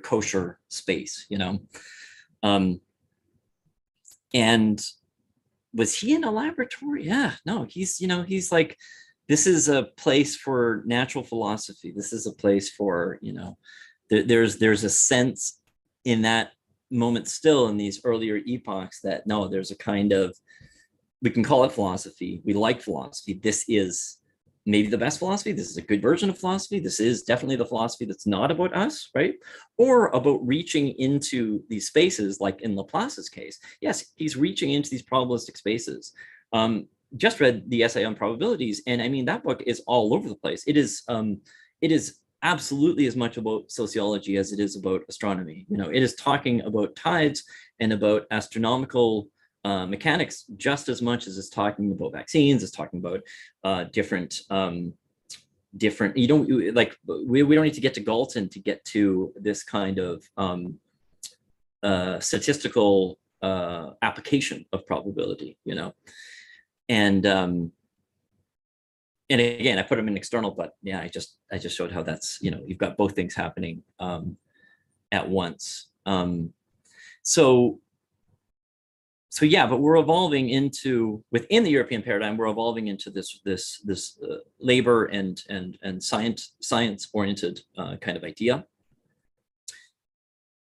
kosher space, you know. And was he in a laboratory? Yeah, no, he's, you know, he's like, this is a place for natural philosophy. This is a place for, you know, there's a sense in that moment still in these earlier epochs that no, there's a kind of, we can call it philosophy. We like philosophy. This is maybe the best philosophy. This is a good version of philosophy. This is definitely the philosophy that's not about us, right? Or about reaching into these spaces, like in Laplace's case. Yes, he's reaching into these probabilistic spaces. just read the essay on probabilities, and I mean that book is all over the place. It is absolutely as much about sociology as it is about astronomy. You know, it is talking about tides and about astronomical mechanics just as much as it's talking about vaccines. It's talking about different. You don't like we don't need to get to Galton to get to this kind of statistical application of probability. You know, and again, I put them in external, but yeah, I just showed how that's, you know, you've got both things happening at once. So yeah, but we're evolving into, within the European paradigm, we're evolving into this labor and science oriented kind of idea.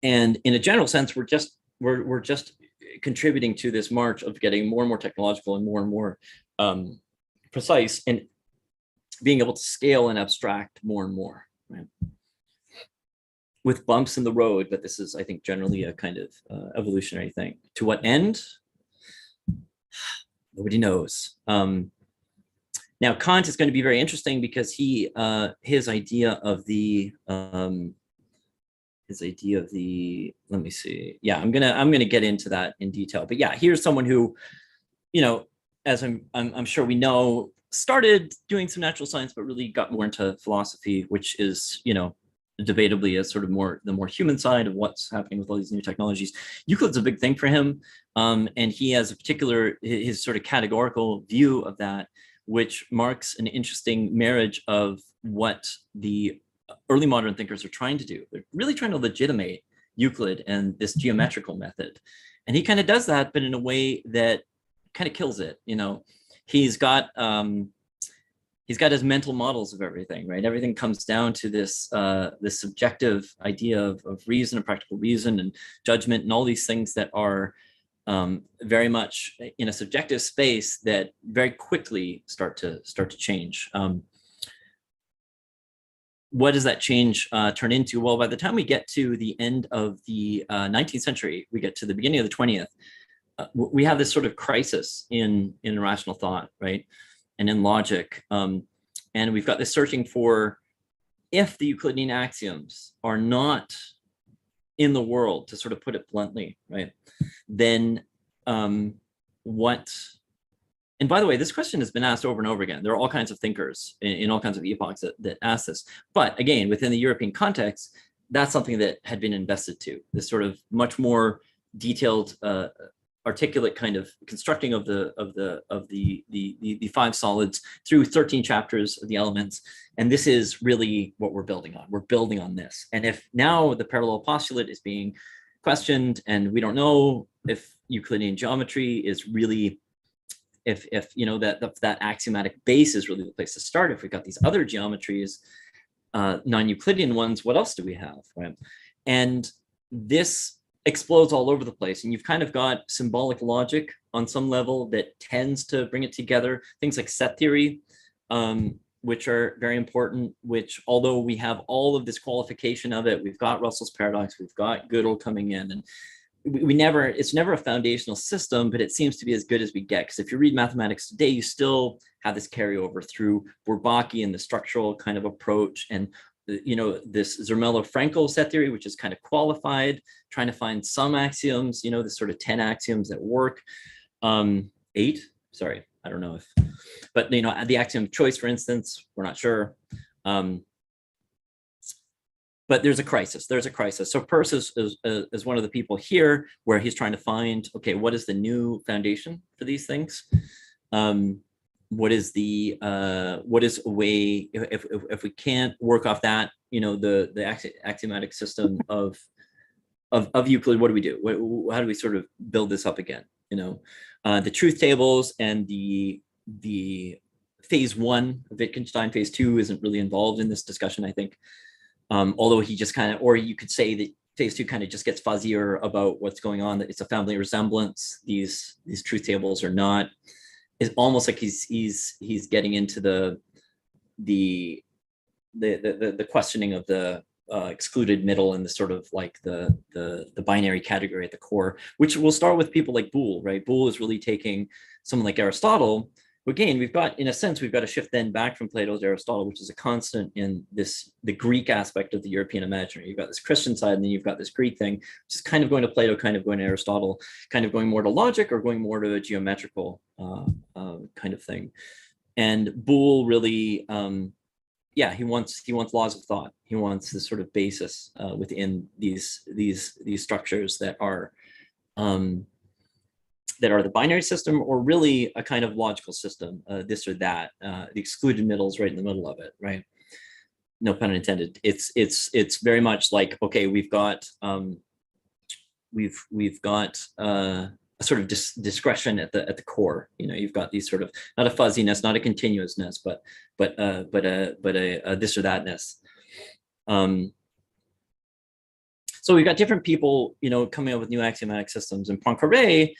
And in a general sense, we're just contributing to this march of getting more and more technological and more precise, and being able to scale and abstract more and more, right? With bumps in the road, but this is, I think, generally a kind of evolutionary thing. To what end? Nobody knows. Now, Kant is going to be very interesting because he, his idea of the, let me see. Yeah, I'm gonna get into that in detail. But yeah, here's someone who, you know, as I'm sure we know, started doing some natural science, but really got more into philosophy, which is, you know, debatably as sort of the more human side of what's happening with all these new technologies. Euclid's a big thing for him, and he has a particular, his sort of categorical view of that, which marks an interesting marriage of what the early modern thinkers are trying to do. They're really trying to legitimate Euclid and this geometrical method, and he kind of does that, but in a way that kind of kills it. You know, he's got his mental models of everything, right? Everything comes down to this this subjective idea of reason and practical reason and judgment and all these things that are very much in a subjective space that very quickly start to change. What does that change turn into? Well, by the time we get to the end of the 19th century, we get to the beginning of the 20th, we have this sort of crisis in rational thought, right? And in logic. And we've got this searching for, if the Euclidean axioms are not in the world, to sort of put it bluntly, right? Then what, and by the way, this question has been asked over and over again. There are all kinds of thinkers in all kinds of epochs that ask this. But again, within the European context, that's something that had been invested to, this sort of much more detailed articulate kind of constructing of the five solids through 13 chapters of the elements. And this is really what we're building on. We're building on this. And if now the parallel postulate is being questioned, and we don't know if Euclidean geometry is really, if you know, that axiomatic base is really the place to start. If we've got these other geometries, non-Euclidean ones, what else do we have, right? And this explodes all over the place, and you've kind of got symbolic logic on some level that tends to bring it together. Things like set theory, which are very important, which, although we have all of this qualification of it, we've got Russell's paradox, we've got Gödel coming in, and it's never a foundational system, but it seems to be as good as we get. Because if you read mathematics today, you still have this carryover through Bourbaki and the structural kind of approach, and you know, this Zermelo-Frankel set theory, which is kind of qualified, trying to find some axioms, you know, this sort of 10 axioms that work. 8, sorry, I don't know if, but you know, the axiom of choice, for instance, we're not sure. But there's a crisis. So Peirce is one of the people here where he's trying to find, okay, what is the new foundation for these things? What is a way, if we can't work off that, you know, the axiomatic system of Euclid, what do we do? How do we sort of build this up again? You know, the truth tables and the phase 1 of Wittgenstein, phase 2 isn't really involved in this discussion, I think. Although he just kind of, or you could say that phase 2 kind of just gets fuzzier about what's going on, that it's a family resemblance. These truth tables are not. It's almost like he's getting into the questioning of the excluded middle and the sort of like the binary category at the core, which will start with people like Boole, right? Boole is really taking someone like Aristotle again, we've got, in a sense, we've got to shift then back from Plato to Aristotle, which is a constant in the Greek aspect of the European imaginary. You've got this Christian side, and then you've got this Greek thing, which is kind of going to Plato, kind of going to Aristotle, kind of going more to logic or going more to a geometrical kind of thing. And Boole really, yeah, he wants laws of thought. He wants this sort of basis within these structures that are the binary system, or really a kind of logical system, this or that. The excluded middle is right in the middle of it, right? No pun intended. It's very much like, okay, we've got a sort of discretion at the core. You know, you've got these sort of, not a fuzziness, not a continuousness, but a this or thatness. So we've got different people, you know, coming up with new axiomatic systems. And Poincaré,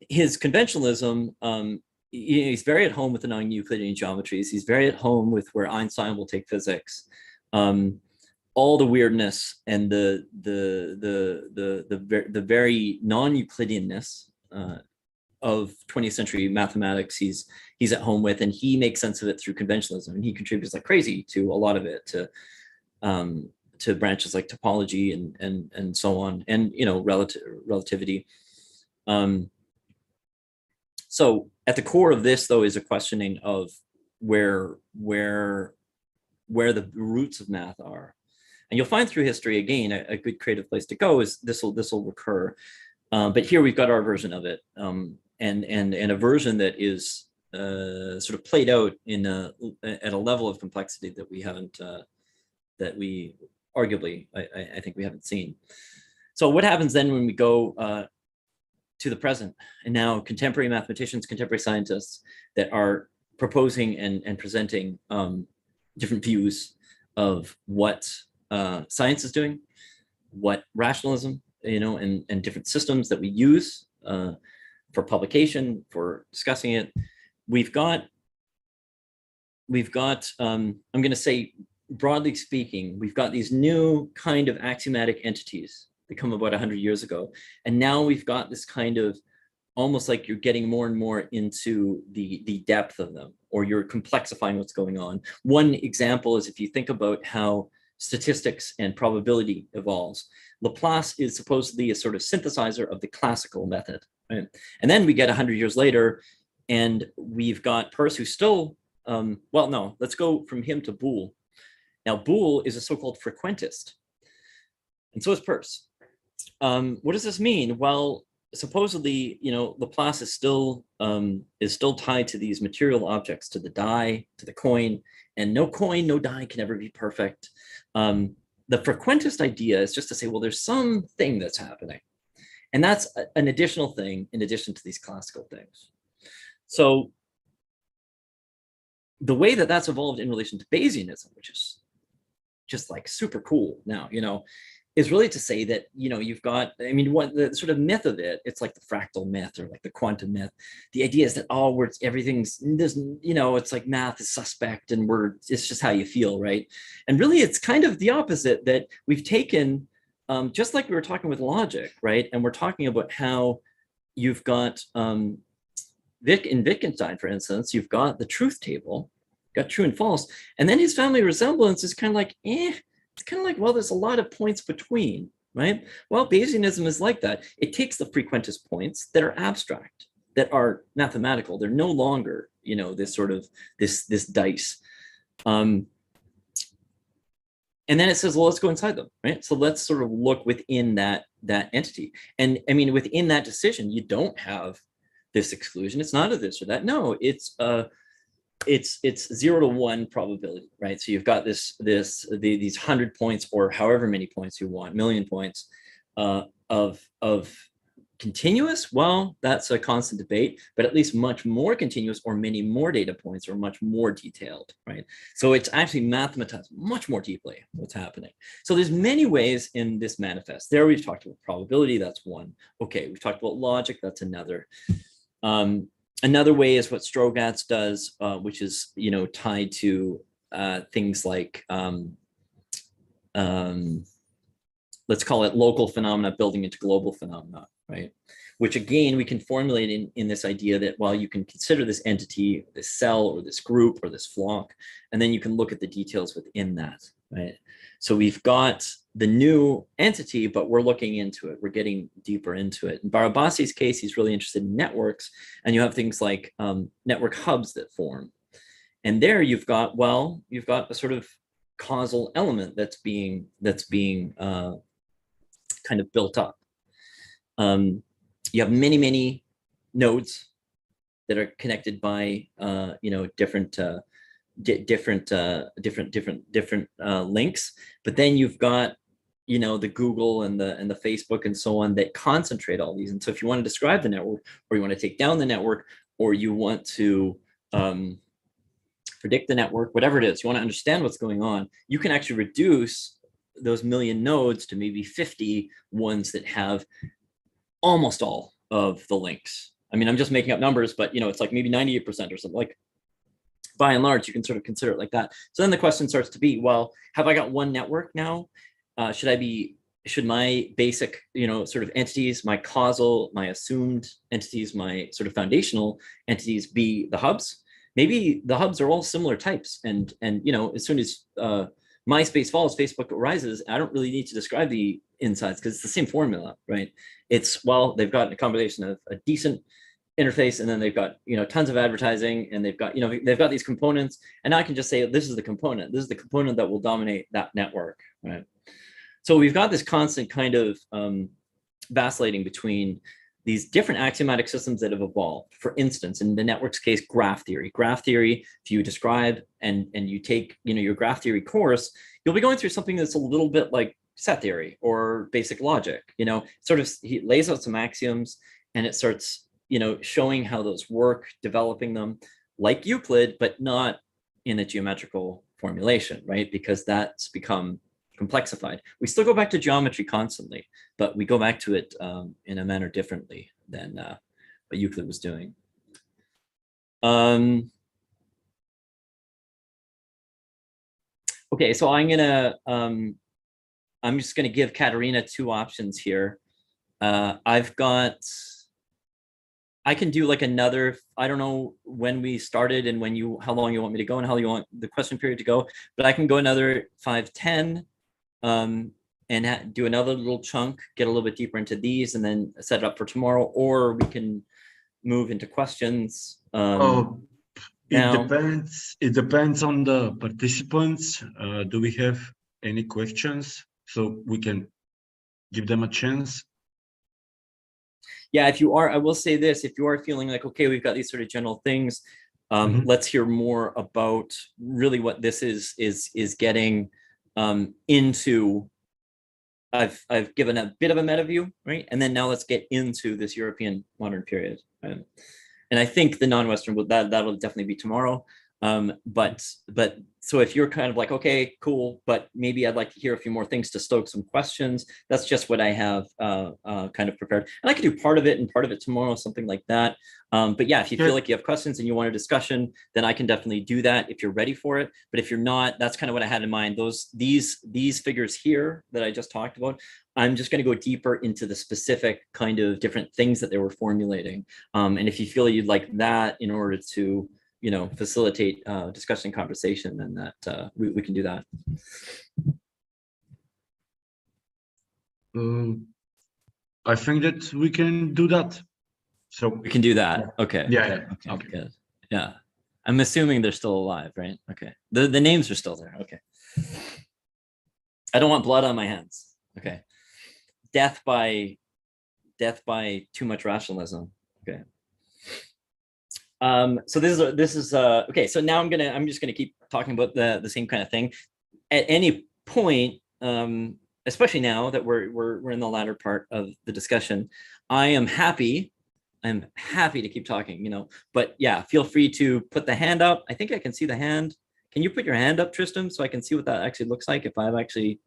his conventionalism, he's very at home with the non-Euclidean geometries. He's very at home with where Einstein will take physics. All the weirdness and the very non-Euclideanness of 20th century mathematics, he's at home with, and he makes sense of it through conventionalism, and he contributes like crazy to a lot of it, to branches like topology and so on, and you know, relativity. So at the core of this, though, is a questioning of where the roots of math are. And you'll find through history, again, a good creative place to go is this will recur. But here we've got our version of it, and a version that is sort of played out at a level of complexity that we haven't, that we arguably, I think we haven't seen. So what happens then when we go to the present, and now contemporary mathematicians, contemporary scientists that are proposing and presenting different views of what science is doing, what rationalism, you know, and different systems that we use for publication, for discussing it. We've got I'm going to say, broadly speaking, we've got these new kind of axiomatic entities that come about 100 years ago. And now we've got this kind of, almost like you're getting more and more into the depth of them, or you're complexifying what's going on. One example is if you think about how statistics and probability evolves. Laplace is supposedly a sort of synthesizer of the classical method, right? And then we get 100 years later, and we've got Peirce, who's still, well, no, let's go from him to Boole. Now, Boole is a so-called frequentist, and so is Peirce. What does this mean? Well, supposedly, you know, Laplace is still tied to these material objects, to the die, to the coin, and no coin, no die can ever be perfect. The frequentist idea is just to say, well, there's something that's happening, and that's an additional thing in addition to these classical things. So the way that that's evolved in relation to Bayesianism, which is just like super cool now, you know, is really to say that, you know, you've got, I mean, what the sort of myth of it, it's like the fractal myth or like the quantum myth. The idea is that, oh, everything's, you know, it's like math is suspect and it's just how you feel, right? And really it's kind of the opposite, that we've taken, just like we were talking with logic, right? And we're talking about how you've got, in Wittgenstein, for instance, you've got the truth table, got true and false. And then his family resemblance is kind of like, it's kind of like, well, there's a lot of points between, right? Well, Bayesianism is like that. It takes the frequentist points that are abstract, that are mathematical. They're no longer, you know, this sort of, this dice. And then it says, well, let's go inside them, right? So let's sort of look within that entity. And I mean, within that decision, you don't have this exclusion. It's not a this or that. No, it's 0 to 1 probability, right? So you've got these 100 points, or however many points you want, million points of continuous. Well, that's a constant debate, but at least much more continuous, or many more data points, or much more detailed, right? So it's actually mathematized much more deeply what's happening. So there's many ways in this manifest. There we've talked about probability, that's one. Okay, we've talked about logic, that's another. Another way is what Strogatz does, which is, you know, tied to things like let's call it local phenomena building into global phenomena, right? Which again, we can formulate in this idea that, well, you can consider this entity, this cell, or this group, or this flock, and then you can look at the details within that, right? So we've got the new entity, but we're looking into it. We're getting deeper into it. In Barabasi's case, he's really interested in networks, and you have things like network hubs that form. And there you've got, well, you've got a sort of causal element that's being kind of built up. You have many, many nodes that are connected by different links, but then you've got the Google and the Facebook and so on that concentrate all these. And so if you want to describe the network, or you want to take down the network, or you want to predict the network, whatever it is, you want to understand what's going on, you can actually reduce those million nodes to maybe 50 ones that have almost all of the links. I mean, I'm just making up numbers, but it's like maybe 98% or something. Like, by and large, you can sort of consider it like that. So then the question starts to be, well, have I got one network now? Should my basic, sort of entities, my causal, my assumed entities, my sort of foundational entities be the hubs? Maybe the hubs are all similar types. And as soon as MySpace falls, Facebook rises, I don't really need to describe the insides because it's the same formula, right? It's, well, they've got a combination of a decent interface, and then they've got tons of advertising, and they've got they've got these components, and now I can just say this is the component that will dominate that network, right? So we've got this constant kind of vacillating between these different axiomatic systems that have evolved. For instance, in the network's case, graph theory. Graph theory, if you describe and you take your graph theory course, you'll be going through something that's a little bit like set theory or basic logic. Sort of he lays out some axioms, and it starts showing how those work, developing them like Euclid, but not in a geometrical formulation, right? Because that's become complexified. We still go back to geometry constantly, but we go back to it in a manner differently than what Euclid was doing. Okay, so I'm just gonna give Katerina two options here. I can do like another, I don't know when we started and how long you want me to go and how you want the question period to go, but I can go another 5-10 and do another little chunk, get a little bit deeper into these, and then set it up for tomorrow, or we can move into questions. It depends on the participants. Do we have any questions so we can give them a chance? Yeah, I will say this, if you are feeling like, okay, we've got these sort of general things, let's hear more about really what this is getting into. I've given a bit of a meta view, right? And then now let's get into this European modern period. And I think the non-Western, that'll definitely be tomorrow. But so if you're kind of like, okay, cool, but maybe I'd like to hear a few more things to stoke some questions, that's just what I have kind of prepared. And I could do part of it and part of it tomorrow, something like that. But yeah, if you feel like you have questions and you want a discussion, then I can definitely do that if you're ready for it. But if you're not, that's kind of what I had in mind. These figures here that I just talked about, I'm just going to go deeper into the specific kind of different things that they were formulating. And if you feel you'd like that in order to facilitate discussion and conversation, then that we can do that. I think that we can do that. So we can do that. Okay. Yeah. Okay. Good. Yeah. I'm assuming they're still alive, right? Okay. The names are still there. Okay. I don't want blood on my hands. Okay. Death by too much rationalism. Okay. So this is okay. So now I'm just gonna keep talking about the same kind of thing. At any point, especially now that we're in the latter part of the discussion, I'm happy to keep talking. But yeah, feel free to put the hand up. I think I can see the hand. Can you put your hand up, Tristan, so I can see what that actually looks like? If I've actually,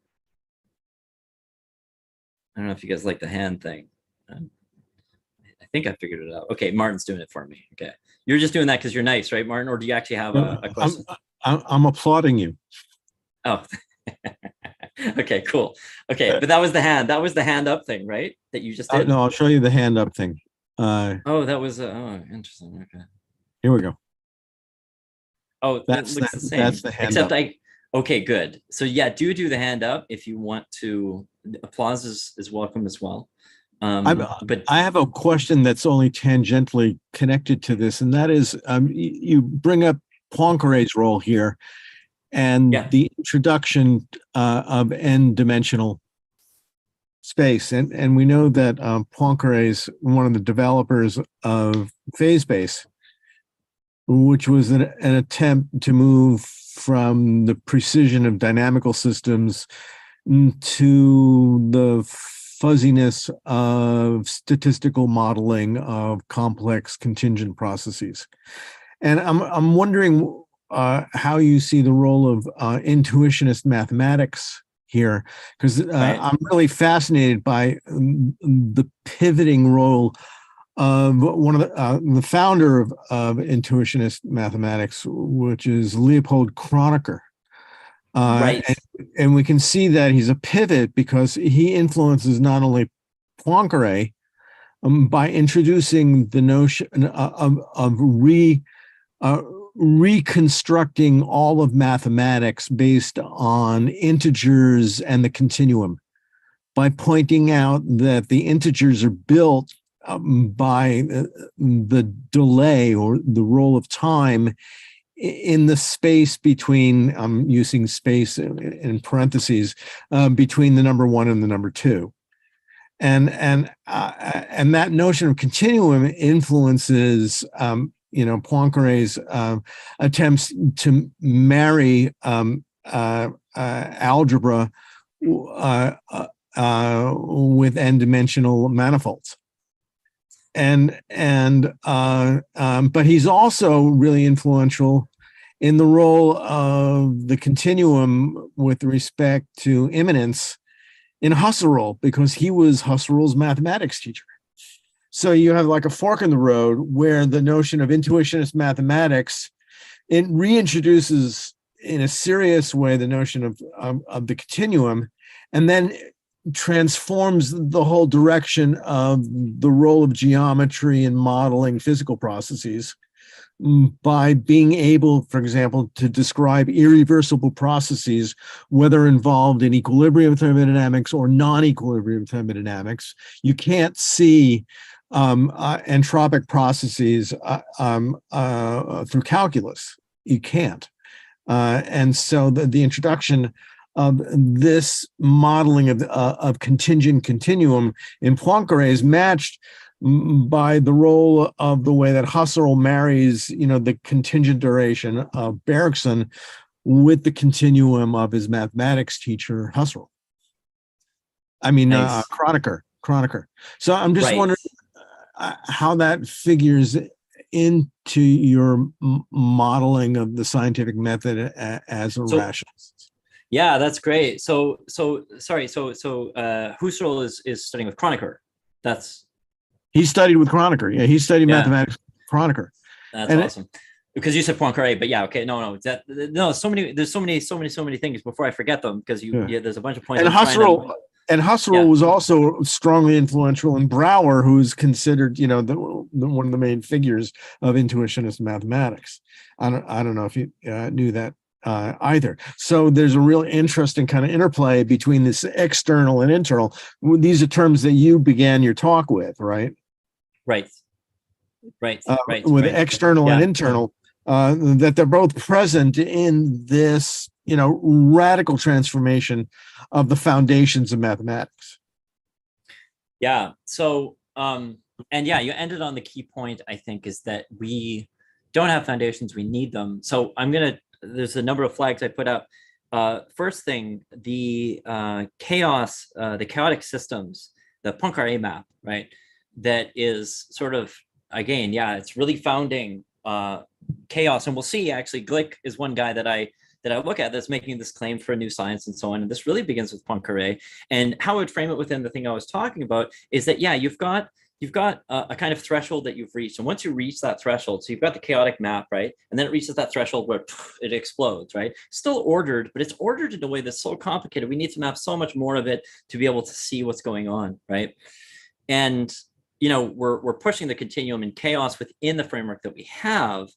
I don't know if you guys like the hand thing. I think I figured it out. Okay, Martin's doing it for me. Okay. You're just doing that because you're nice, right, Martin? Or do you actually have a question? I'm applauding you. Oh, Okay, cool. Okay, but that was the hand up thing, right? That you just did? No, I'll show you the hand up thing. Oh, that was interesting. Okay. Here we go. Oh, that looks the same. That's the hand Except up. okay, good. So yeah, do the hand up if you want to. Applause is welcome as well. But I have a question that's only tangentially connected to this, and that is, you bring up Poincaré's role here, and the introduction of n-dimensional space, and we know that Poincaré is one of the developers of phase space, which was an attempt to move from the precision of dynamical systems to the fuzziness of statistical modeling of complex contingent processes. And I'm wondering how you see the role of intuitionist mathematics here, because I'm really fascinated by the pivoting role of one of the founder of intuitionist mathematics, which is Leopold Kronecker. And we can see that he's a pivot because he influences not only Poincaré by introducing the notion of reconstructing all of mathematics based on integers and the continuum, by pointing out that the integers are built by the delay or the role of time in the space between, I'm using space in parentheses, between the number 1 and the number 2. And that notion of continuum influences Poincaré's attempts to marry algebra with n-dimensional manifolds. But he's also really influential in the role of the continuum with respect to immanence in Husserl, because he was Husserl's mathematics teacher. So you have like a fork in the road where the notion of intuitionist mathematics, it reintroduces in a serious way the notion of the continuum, and then transforms the whole direction of the role of geometry in modeling physical processes by being able, for example, to describe irreversible processes, whether involved in equilibrium thermodynamics or non-equilibrium thermodynamics. You can't see entropic processes through calculus. You can't. And so the introduction of this modeling of contingent continuum in Poincaré is matched by the role of the way that Husserl marries, the contingent duration of Bergson with the continuum of his mathematics teacher, Husserl. Nice. Kronecker. So I'm just wondering how that figures into your modeling of the scientific method as a rationalist. Yeah, that's great. So Husserl is studying with Kronecker. He studied with Kronecker. Yeah, he studied mathematics with Kronecker. That's awesome. Because you said Poincaré, but there's so many things before I forget them, because there's a bunch of points. And Husserl was also strongly influential in Brouwer, who's considered, one of the main figures of intuitionist mathematics. I don't know if you knew that either. So there's a real interesting kind of interplay between this external and internal. These are terms that you began your talk with, right? Right. With external and internal, that they're both present in this, radical transformation of the foundations of mathematics. Yeah. So, you ended on the key point, I think, is that we don't have foundations, we need them. So there's a number of flags I put up. First thing, the chaotic systems, the Poincaré map, right? That is sort of, again, it's really founding chaos. And we'll see, actually, Glick is one guy that I look at that's making this claim for a new science and so on. And this really begins with Poincaré. And how I would frame it within the thing I was talking about is that, you've got you've got a kind of threshold that you've reached. And once you reach that threshold, so you've got the chaotic map, right? And then it reaches that threshold where it explodes, right? Still ordered, but it's ordered in a way that's so complicated. We need to map so much more of it to be able to see what's going on, right? And, you know, we're pushing the continuum in chaos within the framework that we have.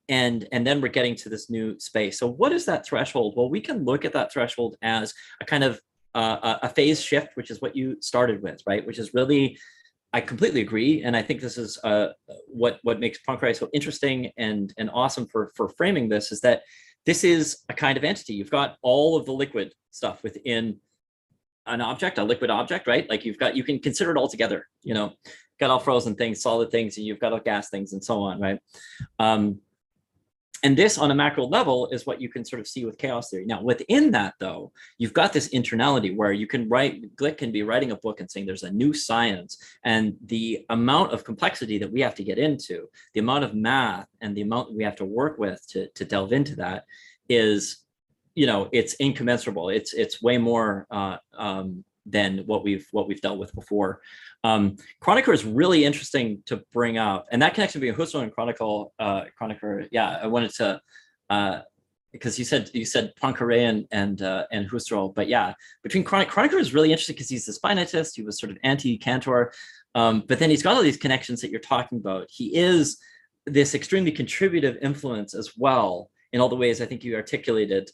And then we're getting to this new space. So what is that threshold? Well, we can look at that threshold as a kind of a phase shift, which is what you started with, right? Which is really, I completely agree. And I think this is what makes Poincare so interesting and awesome for framing this, is that this is a kind of entity. You've got all of the liquid stuff within an object, a liquid object, right? Like you can consider it all together, you know, got all frozen things, solid things, and you've got all gas things and so on, right? And this on a macro level is what you can sort of see with chaos theory. Now, within that, though, you've got this internality where you can Glick can be writing a book and saying there's a new science, and the amount of complexity that we have to get into, the amount of math and the amount we have to work with to delve into that is, you know, it's incommensurable. It's way more than what we've dealt with before. Kronecker is really interesting to bring up, and that connection between Husserl and Kronecker. Yeah, I wanted to because you said Poincare and Husserl, but yeah, between Kronecker is really interesting because he's this finitist. He was sort of anti-Cantor, but then he's got all these connections that you're talking about. He is this extremely contributive influence as well in all the ways I think you articulated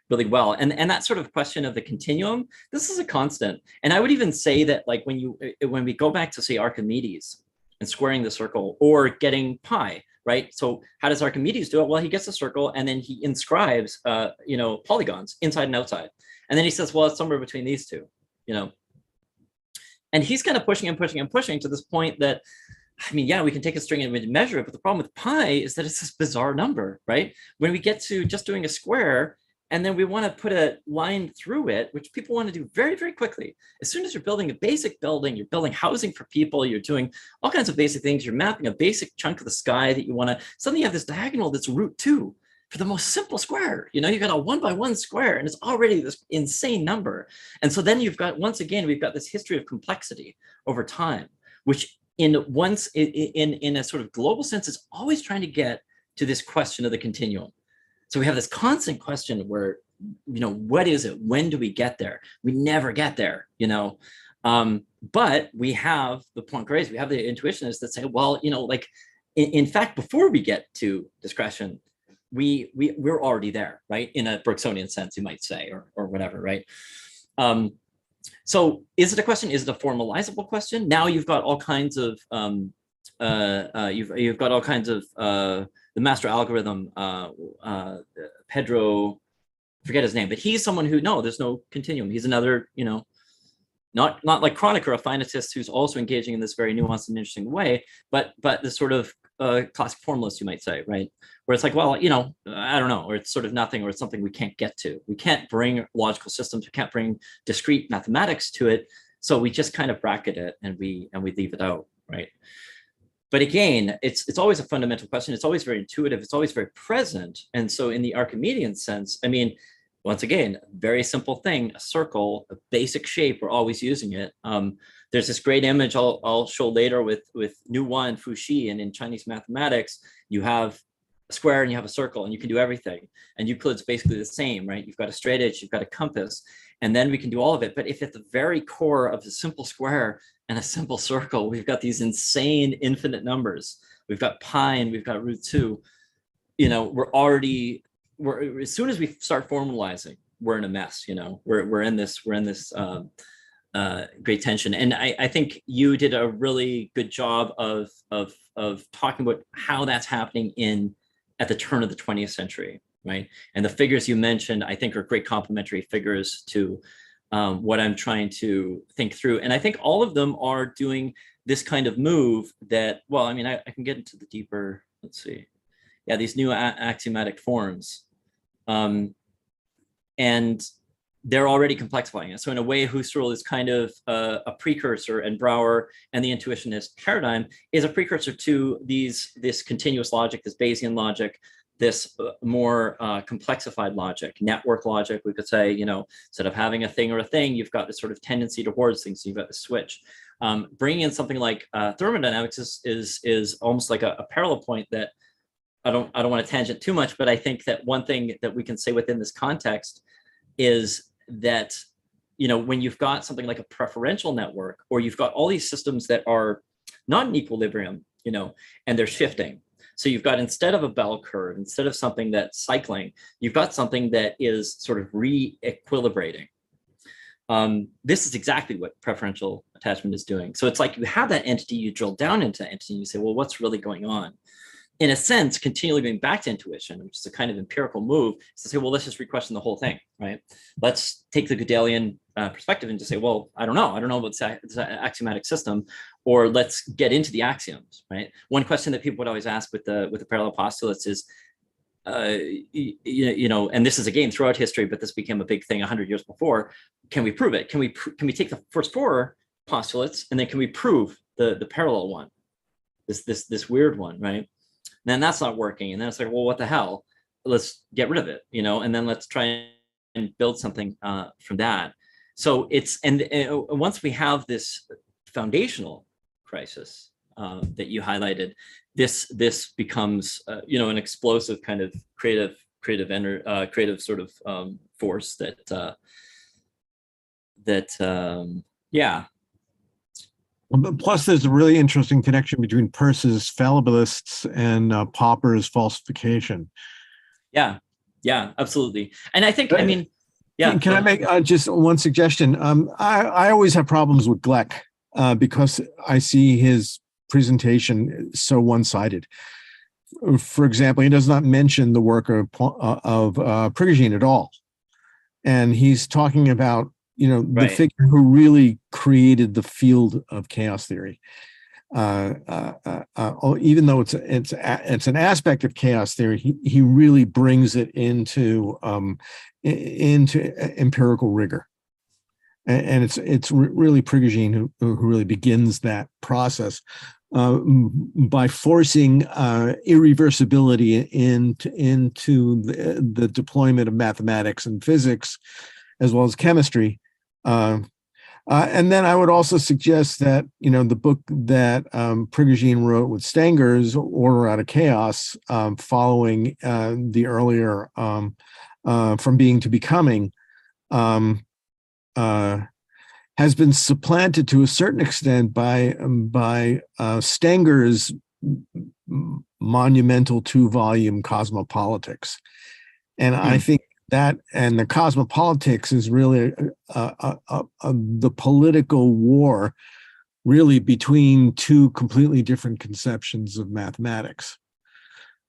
really well. And that sort of question of the continuum, this is a constant. And I would even say that, like, when we go back to, say, Archimedes and squaring the circle or getting pi, right? So how does Archimedes do it? Well, he gets a circle and then he inscribes, you know, polygons inside and outside. And then he says, well, it's somewhere between these two, you know. And he's kind of pushing and pushing and pushing to this point that, I mean, yeah, we can take a string and measure it, but the problem with pi is that it's this bizarre number, right? When we get to just doing a square, and then we want to put a line through it, which people want to do very, very quickly. As soon as you're building a basic building, you're building housing for people, you're doing all kinds of basic things, you're mapping a basic chunk of the sky that you want to, suddenly you have this diagonal that's root 2 for the most simple square. You know, you got a 1 by 1 square and it's already this insane number. And so then you've got, once again, we've got this history of complexity over time, which in a sort of global sense is always trying to get to this question of the continuum. So we have this constant question where, you know, what is it? When do we get there? We never get there, you know. But we have the Poincares, we have the intuitionists that say, well, you know, like, in fact, before we get to discretion, we're already there, right? In a Bergsonian sense, you might say, or whatever, right? So is it a question? Is it a formalizable question? Now you've got all kinds of you've got all kinds of the master algorithm, Pedro, forget his name, but he's someone who, no, there's no continuum. He's another, you know, not like Kronecker, a finitist who's also engaging in this very nuanced and interesting way, but the sort of classic formalist, you might say, right? Where it's like, well, you know, I don't know, or it's sort of nothing, or it's something we can't get to. We can't bring logical systems, we can't bring discrete mathematics to it. So we just kind of bracket it and we leave it out, right? But again, it's always a fundamental question. It's always very intuitive. It's always very present. And so in the Archimedean sense, I mean, once again, very simple thing, a circle, a basic shape, we're always using it. There's this great image I'll show later with Nu and Fuxi, and in Chinese mathematics, you have a square and you have a circle and you can do everything. And Euclid's basically the same, right? You've got a straight edge, you've got a compass, and then we can do all of it. But if at the very core of a simple square and a simple circle, we've got these insane infinite numbers. We've got pi and we've got root 2. You know, we're as soon as we start formalizing, we're in a mess. You know, we're in this great tension. And I think you did a really good job of talking about how that's happening at the turn of the 20th century, right? And the figures you mentioned, I think, are great complementary figures to what I'm trying to think through. And I think all of them are doing this kind of move that, well, I mean, I can get into the deeper, let's see. Yeah, these new axiomatic forms. And they're already complexifying it. So in a way, Husserl is kind of a precursor, and Brouwer and the intuitionist paradigm is a precursor to this continuous logic, this Bayesian logic this more complexified logic, network logic. We could say, instead of having a thing or a thing, you've got this sort of tendency towards things. So you've got the switch. Bringing in something like thermodynamics is almost like a parallel point that I don't want to tangent too much, but I think that one thing that we can say within this context is that, when you've got something like a preferential network, or you've got all these systems that are not in equilibrium, and they're shifting. So you've got, instead of a bell curve, instead of something that's cycling, you've got something that is sort of re-equilibrating. This is exactly what preferential attachment is doing. So it's like you have that entity, you drill down into that entity, and you say, well, what's really going on? In a sense, continually going back to intuition, which is a kind of empirical move, is to say, well, let's just re-question the whole thing, right? Let's take the Gödelian perspective and just say, well, I don't know about this axiomatic system, or let's get into the axioms, right? One question that people would always ask with the parallel postulates is, and this is again throughout history, but this became a big thing 100 years before. Can we prove it? Can we take the first four postulates, and then can we prove the parallel one, this weird one, right? Then that's not working, and then it's like, well, what the hell? Let's get rid of it, and then let's try and build something from that. So it's and once we have this foundational crisis that you highlighted, this becomes an explosive kind of creative sort of force yeah. Plus, there's a really interesting connection between Peirce's fallibilists and Popper's falsification. Yeah, absolutely. And I think, yeah. Can I make just one suggestion? I always have problems with Gleck because I see his presentation so one-sided. For example, he does not mention the work of Prigogine at all, and he's talking about the figure who really created the field of chaos theory. Even though it's an aspect of chaos theory, he really brings it into empirical rigor, and it's really Prigogine who really begins that process by forcing irreversibility into the deployment of mathematics and physics, as well as chemistry. And then I would also suggest that, the book that Prigogine wrote with Stenger's, Order Out of Chaos, following the earlier From Being to Becoming, has been supplanted to a certain extent by Stenger's monumental 2-volume Cosmopolitics. And I think that, and the Cosmopolitics is really the political war really between two completely different conceptions of mathematics,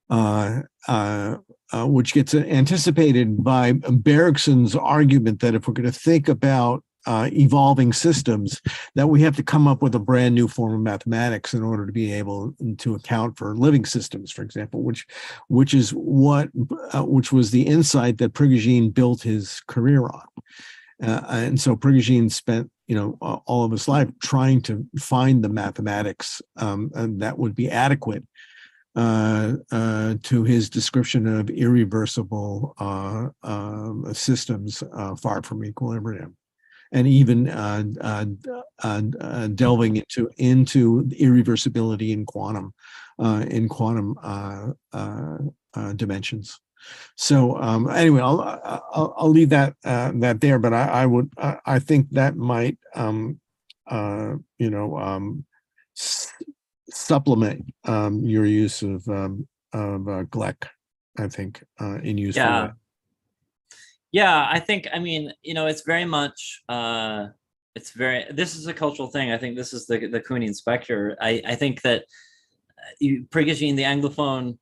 which gets anticipated by Bergson's argument that if we're going to think about evolving systems, that we have to come up with a brand new form of mathematics in order to be able to account for living systems, for example, which was the insight that Prigogine built his career on. And so Prigogine spent all of his life trying to find the mathematics that would be adequate to his description of irreversible systems far from equilibrium. And even delving into irreversibility in quantum dimensions. So anyway, I'll leave that there. But I think that might supplement your use of Gleck. I think in use. Yeah. Yeah, I think, it's very much, this is a cultural thing. I think this is the Kuhnian specter. I think that Prigogine, the Anglophone,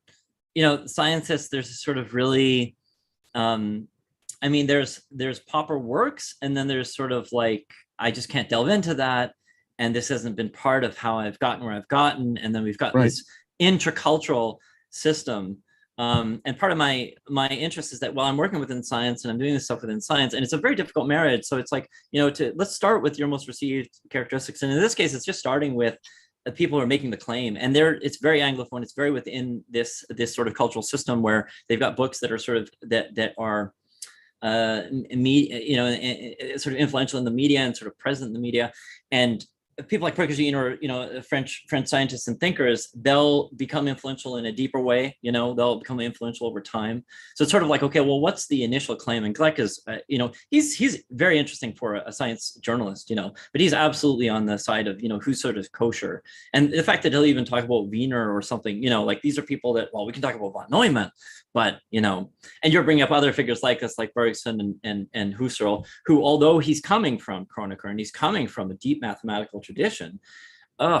scientists, there's a sort of really, there's Popper works, and then there's sort of like, I just can't delve into that, and this hasn't been part of how I've gotten where I've gotten, and then we've got this intracultural system. And part of my interest is that while I'm working within science and I'm doing this stuff within science, and it's a very difficult marriage. So it's like, let's start with your most received characteristics. And in this case, it's just starting with people are making the claim, and it's very Anglophone. It's very within this sort of cultural system where they've got books that are sort of that are sort of influential in the media and sort of present in the media. And people like Prigogine or French scientists and thinkers, they'll become influential in a deeper way. They'll become influential over time. So it's sort of like, okay, well, what's the initial claim? And Gleck is, he's very interesting for a science journalist, but he's absolutely on the side of who's sort of kosher. And the fact that he'll even talk about Wiener or something, like these are people that, well, we can talk about von Neumann, but and you're bringing up other figures like us, like Bergson and Husserl, who, although he's coming from Kronecker and he's coming from a deep mathematical tradition,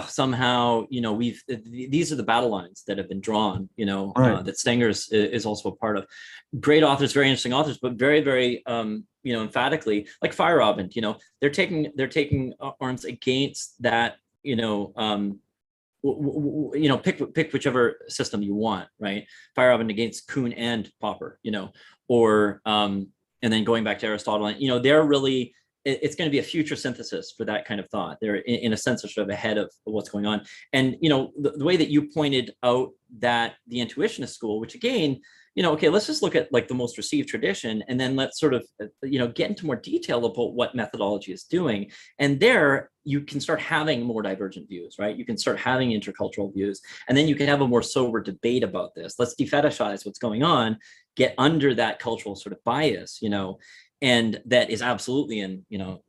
somehow these are the battle lines that have been drawn, right. That Stenger's is also a part of. Great authors, very interesting authors, but very, very emphatically, like Feyerabend, they're taking arms against that, pick whichever system you want, right? Feyerabend against Kuhn and Popper, or and then going back to Aristotle, and they're really, it's going to be a future synthesis for that kind of thought. They're in a sense are sort of ahead of what's going on. And the way that you pointed out that the intuitionist school, which again, okay, let's just look at like the most received tradition, and then let's sort of get into more detail about what methodology is doing. And there you can start having more divergent views, right? You can start having intercultural views, and then you can have a more sober debate about this. Let's defetishize what's going on, get under that cultural sort of bias, and that is absolutely in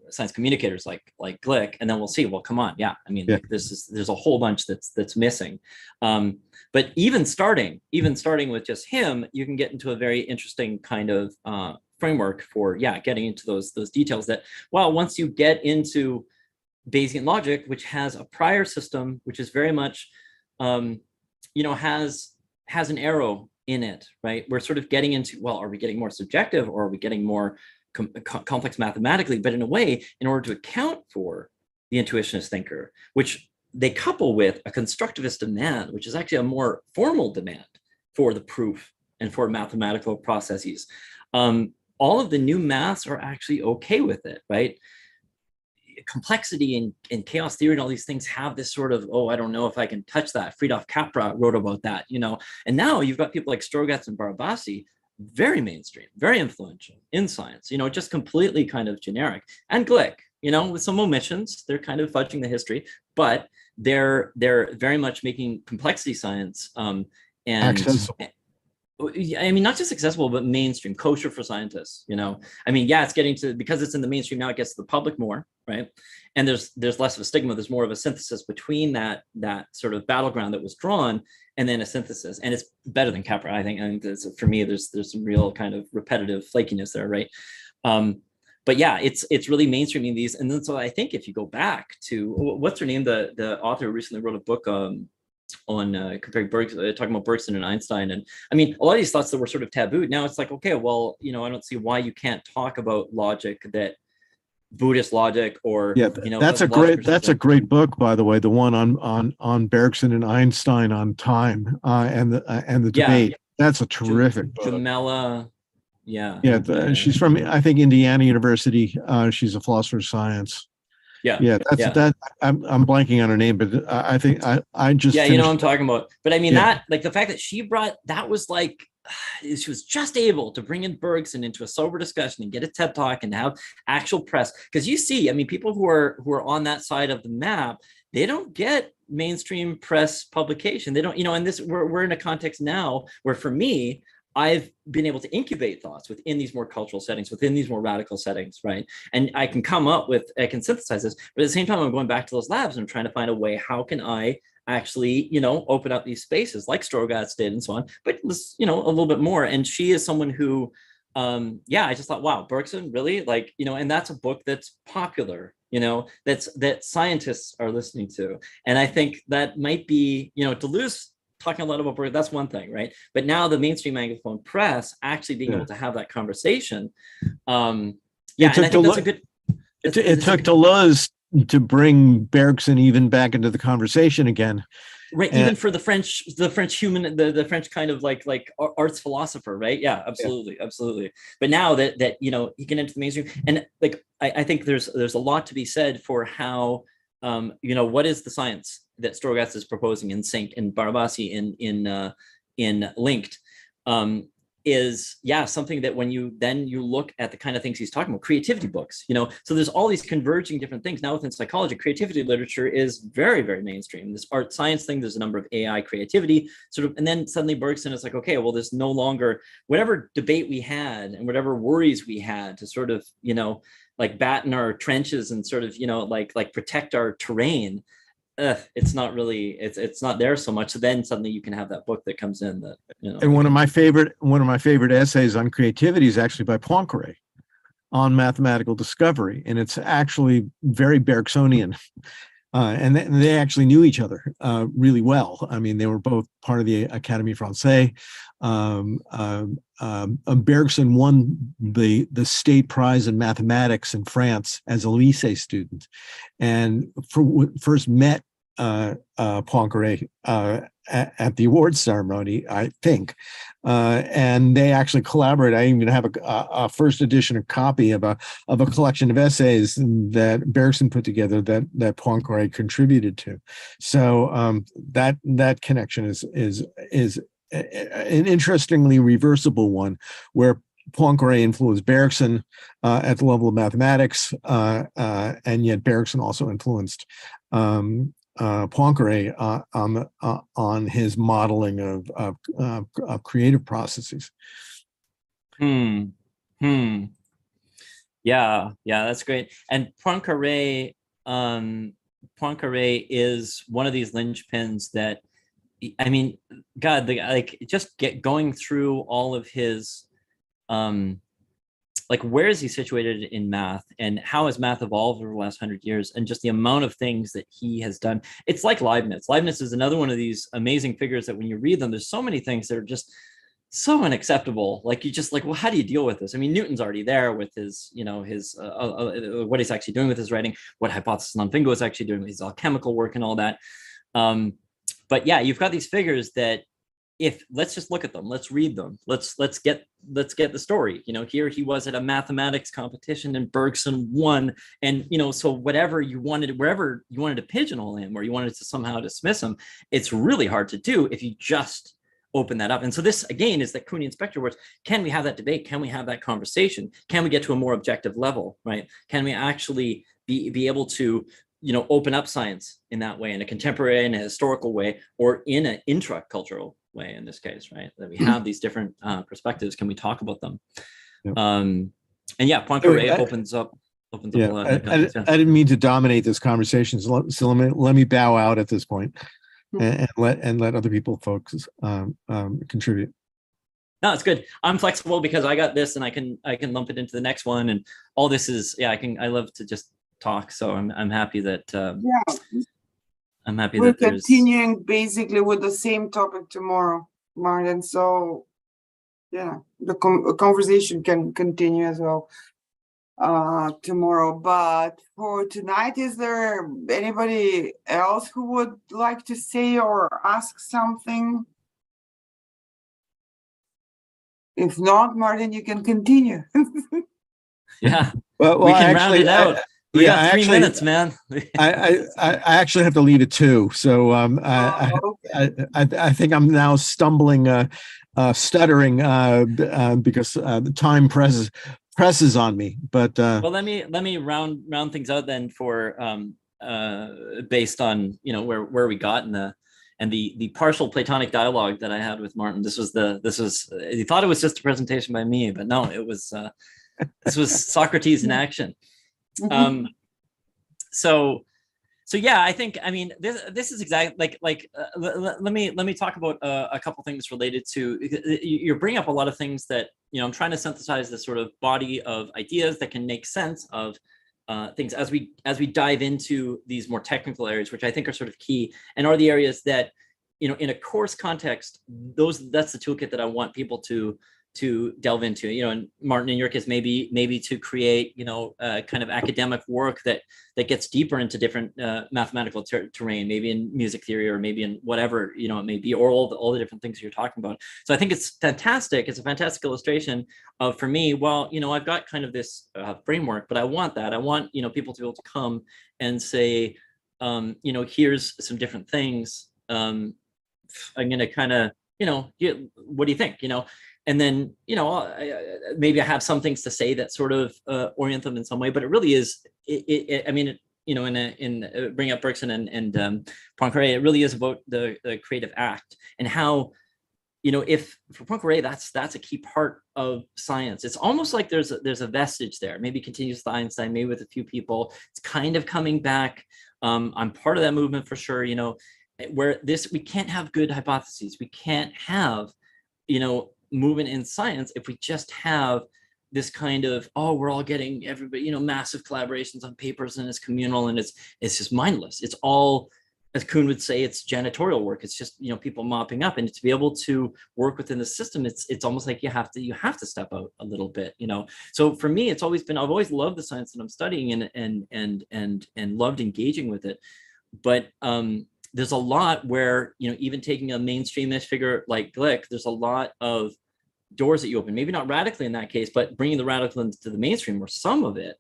science communicators like Glick, and then we'll see. Well, come on, yeah. I mean, there's a whole bunch that's missing. But even starting with just him, you can get into a very interesting kind of framework for getting into those details. That once you get into Bayesian logic, which has a prior system, which is very much has an arrow in it, right? We're sort of getting into, are we getting more subjective, or are we getting more complex mathematically? But in a way, in order to account for the intuitionist thinker, which they couple with a constructivist demand, which is actually a more formal demand for the proof and for mathematical processes, all of the new maths are actually okay with it, right? Complexity and chaos theory and all these things have this sort of, I don't know if I can touch that. Friedhof Capra wrote about that, and now you've got people like Strogatz and Barabasi, very mainstream, very influential in science, just completely kind of generic. And Glick, with some omissions, they're kind of fudging the history, but they're very much making complexity science and accessible. I mean, not just accessible, but mainstream, kosher for scientists, I mean, it's getting to, because it's in the mainstream now, it gets to the public more, right? And there's less of a stigma. There's more of a synthesis between that sort of battleground that was drawn, and then a synthesis. And it's better than Capra, I think. And for me, there's some real kind of repetitive flakiness there, right? But it's really mainstreaming these. And then so I think if you go back to, what's her name, the author who recently wrote a book on comparing talking about Bergson and Einstein, and I mean, a lot of these thoughts that were sort of tabooed, now it's like, okay, well, I don't see why you can't talk about logic, that Buddhist logic, or that's a great book, by the way, the one on Bergson and Einstein on time and the debate. That's a terrific book. Jamela, she's from, I think, Indiana University. She's a philosopher of science. That I'm blanking on her name, but I think I just what I'm talking about. But I mean, that, like, the fact that she brought, that was like, she was just able to bring in Bergson into a sober discussion and get a TED Talk and have actual press. Because you see, I mean, people who are on that side of the map, they don't get mainstream press publication. They don't, and this, we're in a context now where, for me, I've been able to incubate thoughts within these more cultural settings, within these more radical settings, right? And I can I can synthesize this, but at the same time, I'm going back to those labs and I'm trying to find a way, how can I actually, open up these spaces like Strogatz did and so on, but a little bit more. And she is someone who, I just thought, wow, Bergson, really? Like, and that's a book that's popular, that scientists are listening to. And I think that might be, Deleuze talking a lot about Bergson, that's one thing, right? But now the mainstream Anglophone press actually being able to have that conversation. And I think that's a good. It took Deleuze to bring Bergson even back into the conversation again. Right, even for the French human, the French kind of like arts philosopher, right? Yeah, absolutely. But now that he can enter the mainstream, and like I think there's a lot to be said for how what is the science that Strogatz is proposing in Sync and Barabasi in Linked, is something that when you look at the kind of things he's talking about, creativity books, so there's all these converging different things. Now within psychology, creativity literature is very, very mainstream. This art science thing, there's a number of AI creativity sort of, and then suddenly Bergson is like, okay, well, there's no longer whatever debate we had and whatever worries we had to sort of, like batten our trenches and sort of, like protect our terrain. It's not really, it's not there so much. So then suddenly you can have that book that comes in that, And one of my favorite essays on creativity is actually by Poincaré on mathematical discovery, and it's actually very Bergsonian. And they actually knew each other really well. I mean, they were both part of the Académie Française. Bergson won the state prize in mathematics in France as a lycée student, and first met Poincaré at the awards ceremony, I think, and they actually collaborated. I even have a first edition copy of a collection of essays that Bergson put together that Poincaré contributed to. So that connection is an interestingly reversible one, where Poincaré influenced Bergson at the level of mathematics, and yet Bergson also influenced Poincaré on his modeling of creative processes. Yeah, that's great. And Poincaré is one of these linchpins that, I mean, God, going through all of his, like, where is he situated in math, and how has math evolved over the last 100 years, and just the amount of things that he has done. It's like Leibniz. Leibniz is another one of these amazing figures that when you read them, there's so many things that are just so unacceptable. Like, you just like, well, how do you deal with this? I mean, Newton's already there with his, what he's actually doing with his writing, what hypothesis on Fingo is actually doing with his alchemical work and all that. But yeah, you've got these figures that, let's just look at them, let's read them, let's get the story. Here he was at a mathematics competition and Bergson won, and so wherever you wanted to pigeonhole him or you wanted to somehow dismiss him, it's really hard to do if you just open that up. And so this again is that Kuhnian spectrum words. Can we have that debate? Can we have that conversation? Can we get to a more objective level, right? Can we actually be able to open up science in that way, in a contemporary and a historical way, or in an intra-cultural way in this case, right? That we have these different perspectives. Can we talk about them? Yep. And yeah, Poincaré opens up a lot of I didn't mean to dominate this conversation, so let me bow out at this point and let other people folks contribute. No, it's good. I'm flexible because I got this, and I can lump it into the next one, and all this is I love to just talk, so I'm happy that I'm happy we're that there's continuing basically with the same topic tomorrow, Martin. So yeah, the conversation can continue as well tomorrow. But for tonight, is there anybody else who would like to say or ask something? If not, Martin, you can continue. Yeah, well, we can round it out. We got 3 minutes, man. I actually have to leave at 2, so I think I'm now stumbling, stuttering because the time presses on me. But well, let me round things out then for based on where we got in the partial Platonic dialogue that I had with Martin. This was he thought it was just a presentation by me, but no, it was this was Socrates in action. So yeah, I think, I mean, this is exactly let me talk about a couple things related to, you bring up a lot of things that, I'm trying to synthesize this sort of body of ideas that can make sense of things as we dive into these more technical areas, which I think are sort of key, and are the areas that, in a course context, that's the toolkit that I want people to delve into, and Martin, in your case, maybe to create, kind of academic work that gets deeper into different mathematical terrain, maybe in music theory, or maybe in whatever, it may be, or all the different things you're talking about. So I think it's fantastic. It's a fantastic illustration of, for me, well, I've got kind of this framework, but I want people to be able to come and say, here's some different things. I'm going to kind of, what do you think? And then, maybe I have some things to say that sort of orient them in some way, but it really is, in bring up Bergson and Poincaré, it really is about the creative act and how, if for Poincaré, that's a key part of science. It's almost like there's a vestige there, maybe continues with Einstein, maybe with a few people. It's kind of coming back. I'm part of that movement for sure, where we can't have good hypotheses. We can't have, movement in science if we just have this kind of, we're all getting everybody, massive collaborations on papers and it's communal and it's just mindless. It's all, as Kuhn would say, it's janitorial work. It's just, people mopping up, and to be able to work within the system, it's almost like you have to step out a little bit, So for me, it's always been, I've always loved the science that I'm studying and loved engaging with it. But there's a lot where, even taking a mainstreamish figure like Glick, there's a lot of doors that you open, maybe not radically in that case, but bringing the radical into the mainstream or some of it,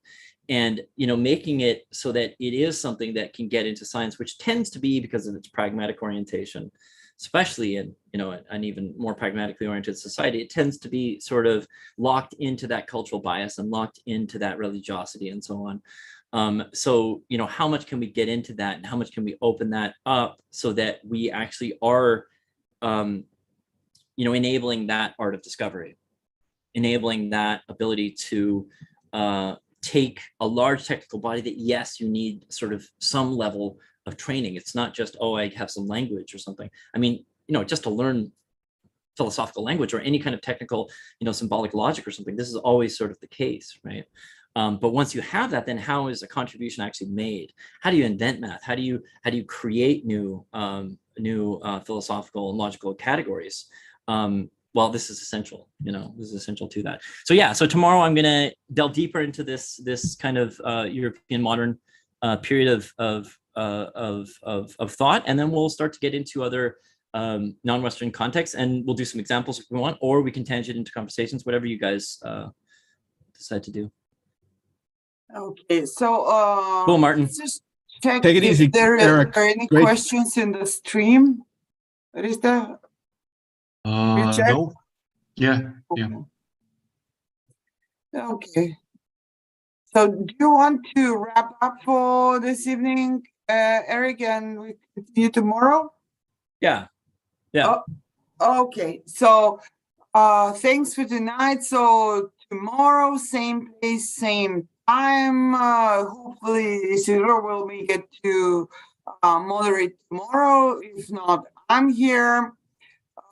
and making it so that it is something that can get into science, which tends to be, because of its pragmatic orientation, especially in an even more pragmatically oriented society, it tends to be sort of locked into that cultural bias and locked into that religiosity and so on. So how much can we get into that, and how much can we open that up so that we actually are enabling that art of discovery, enabling that ability to take a large technical body that, yes, you need sort of some level of training. It's not just, I have some language or something. I mean, just to learn philosophical language or any kind of technical, symbolic logic or something, this is always sort of the case, right? But once you have that, then how is a contribution actually made? How do you invent math? How do you create new philosophical and logical categories? Well, this is essential, this is essential to that. So yeah, so tomorrow I'm going to delve deeper into this kind of European modern period of thought, and then we'll start to get into other non-Western contexts, and we'll do some examples if we want, or we can tangent into conversations, whatever you guys decide to do. Okay, so cool, Martin. Just check Take it easy, Erik. Are any Great. questions in the stream? Rista? No. Yeah. Okay. So do you want to wrap up for this evening, Erik, and we continue tomorrow? Yeah. Okay. So thanks for tonight. So tomorrow, same place, same time. Hopefully Isidro will make it to moderate tomorrow. If not, I'm here.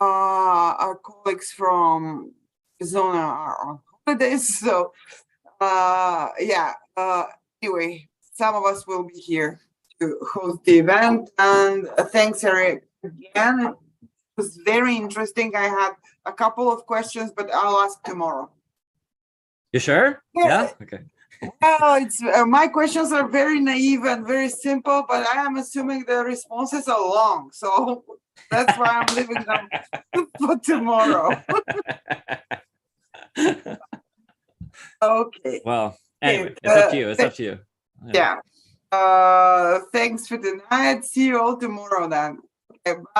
Our colleagues from Arizona are on holidays, so anyway, some of us will be here to host the event. And thanks, Erik, again. It was very interesting. I had a couple of questions, but I'll ask tomorrow. You sure? Yeah. Okay. Well, it's my questions are very naive and very simple, but I am assuming the responses are long, so that's why I'm leaving them for tomorrow. Okay. Well, anyway, it's up to you. It's up to you. Yeah. Thanks for tonight. See you all tomorrow then. Okay, bye.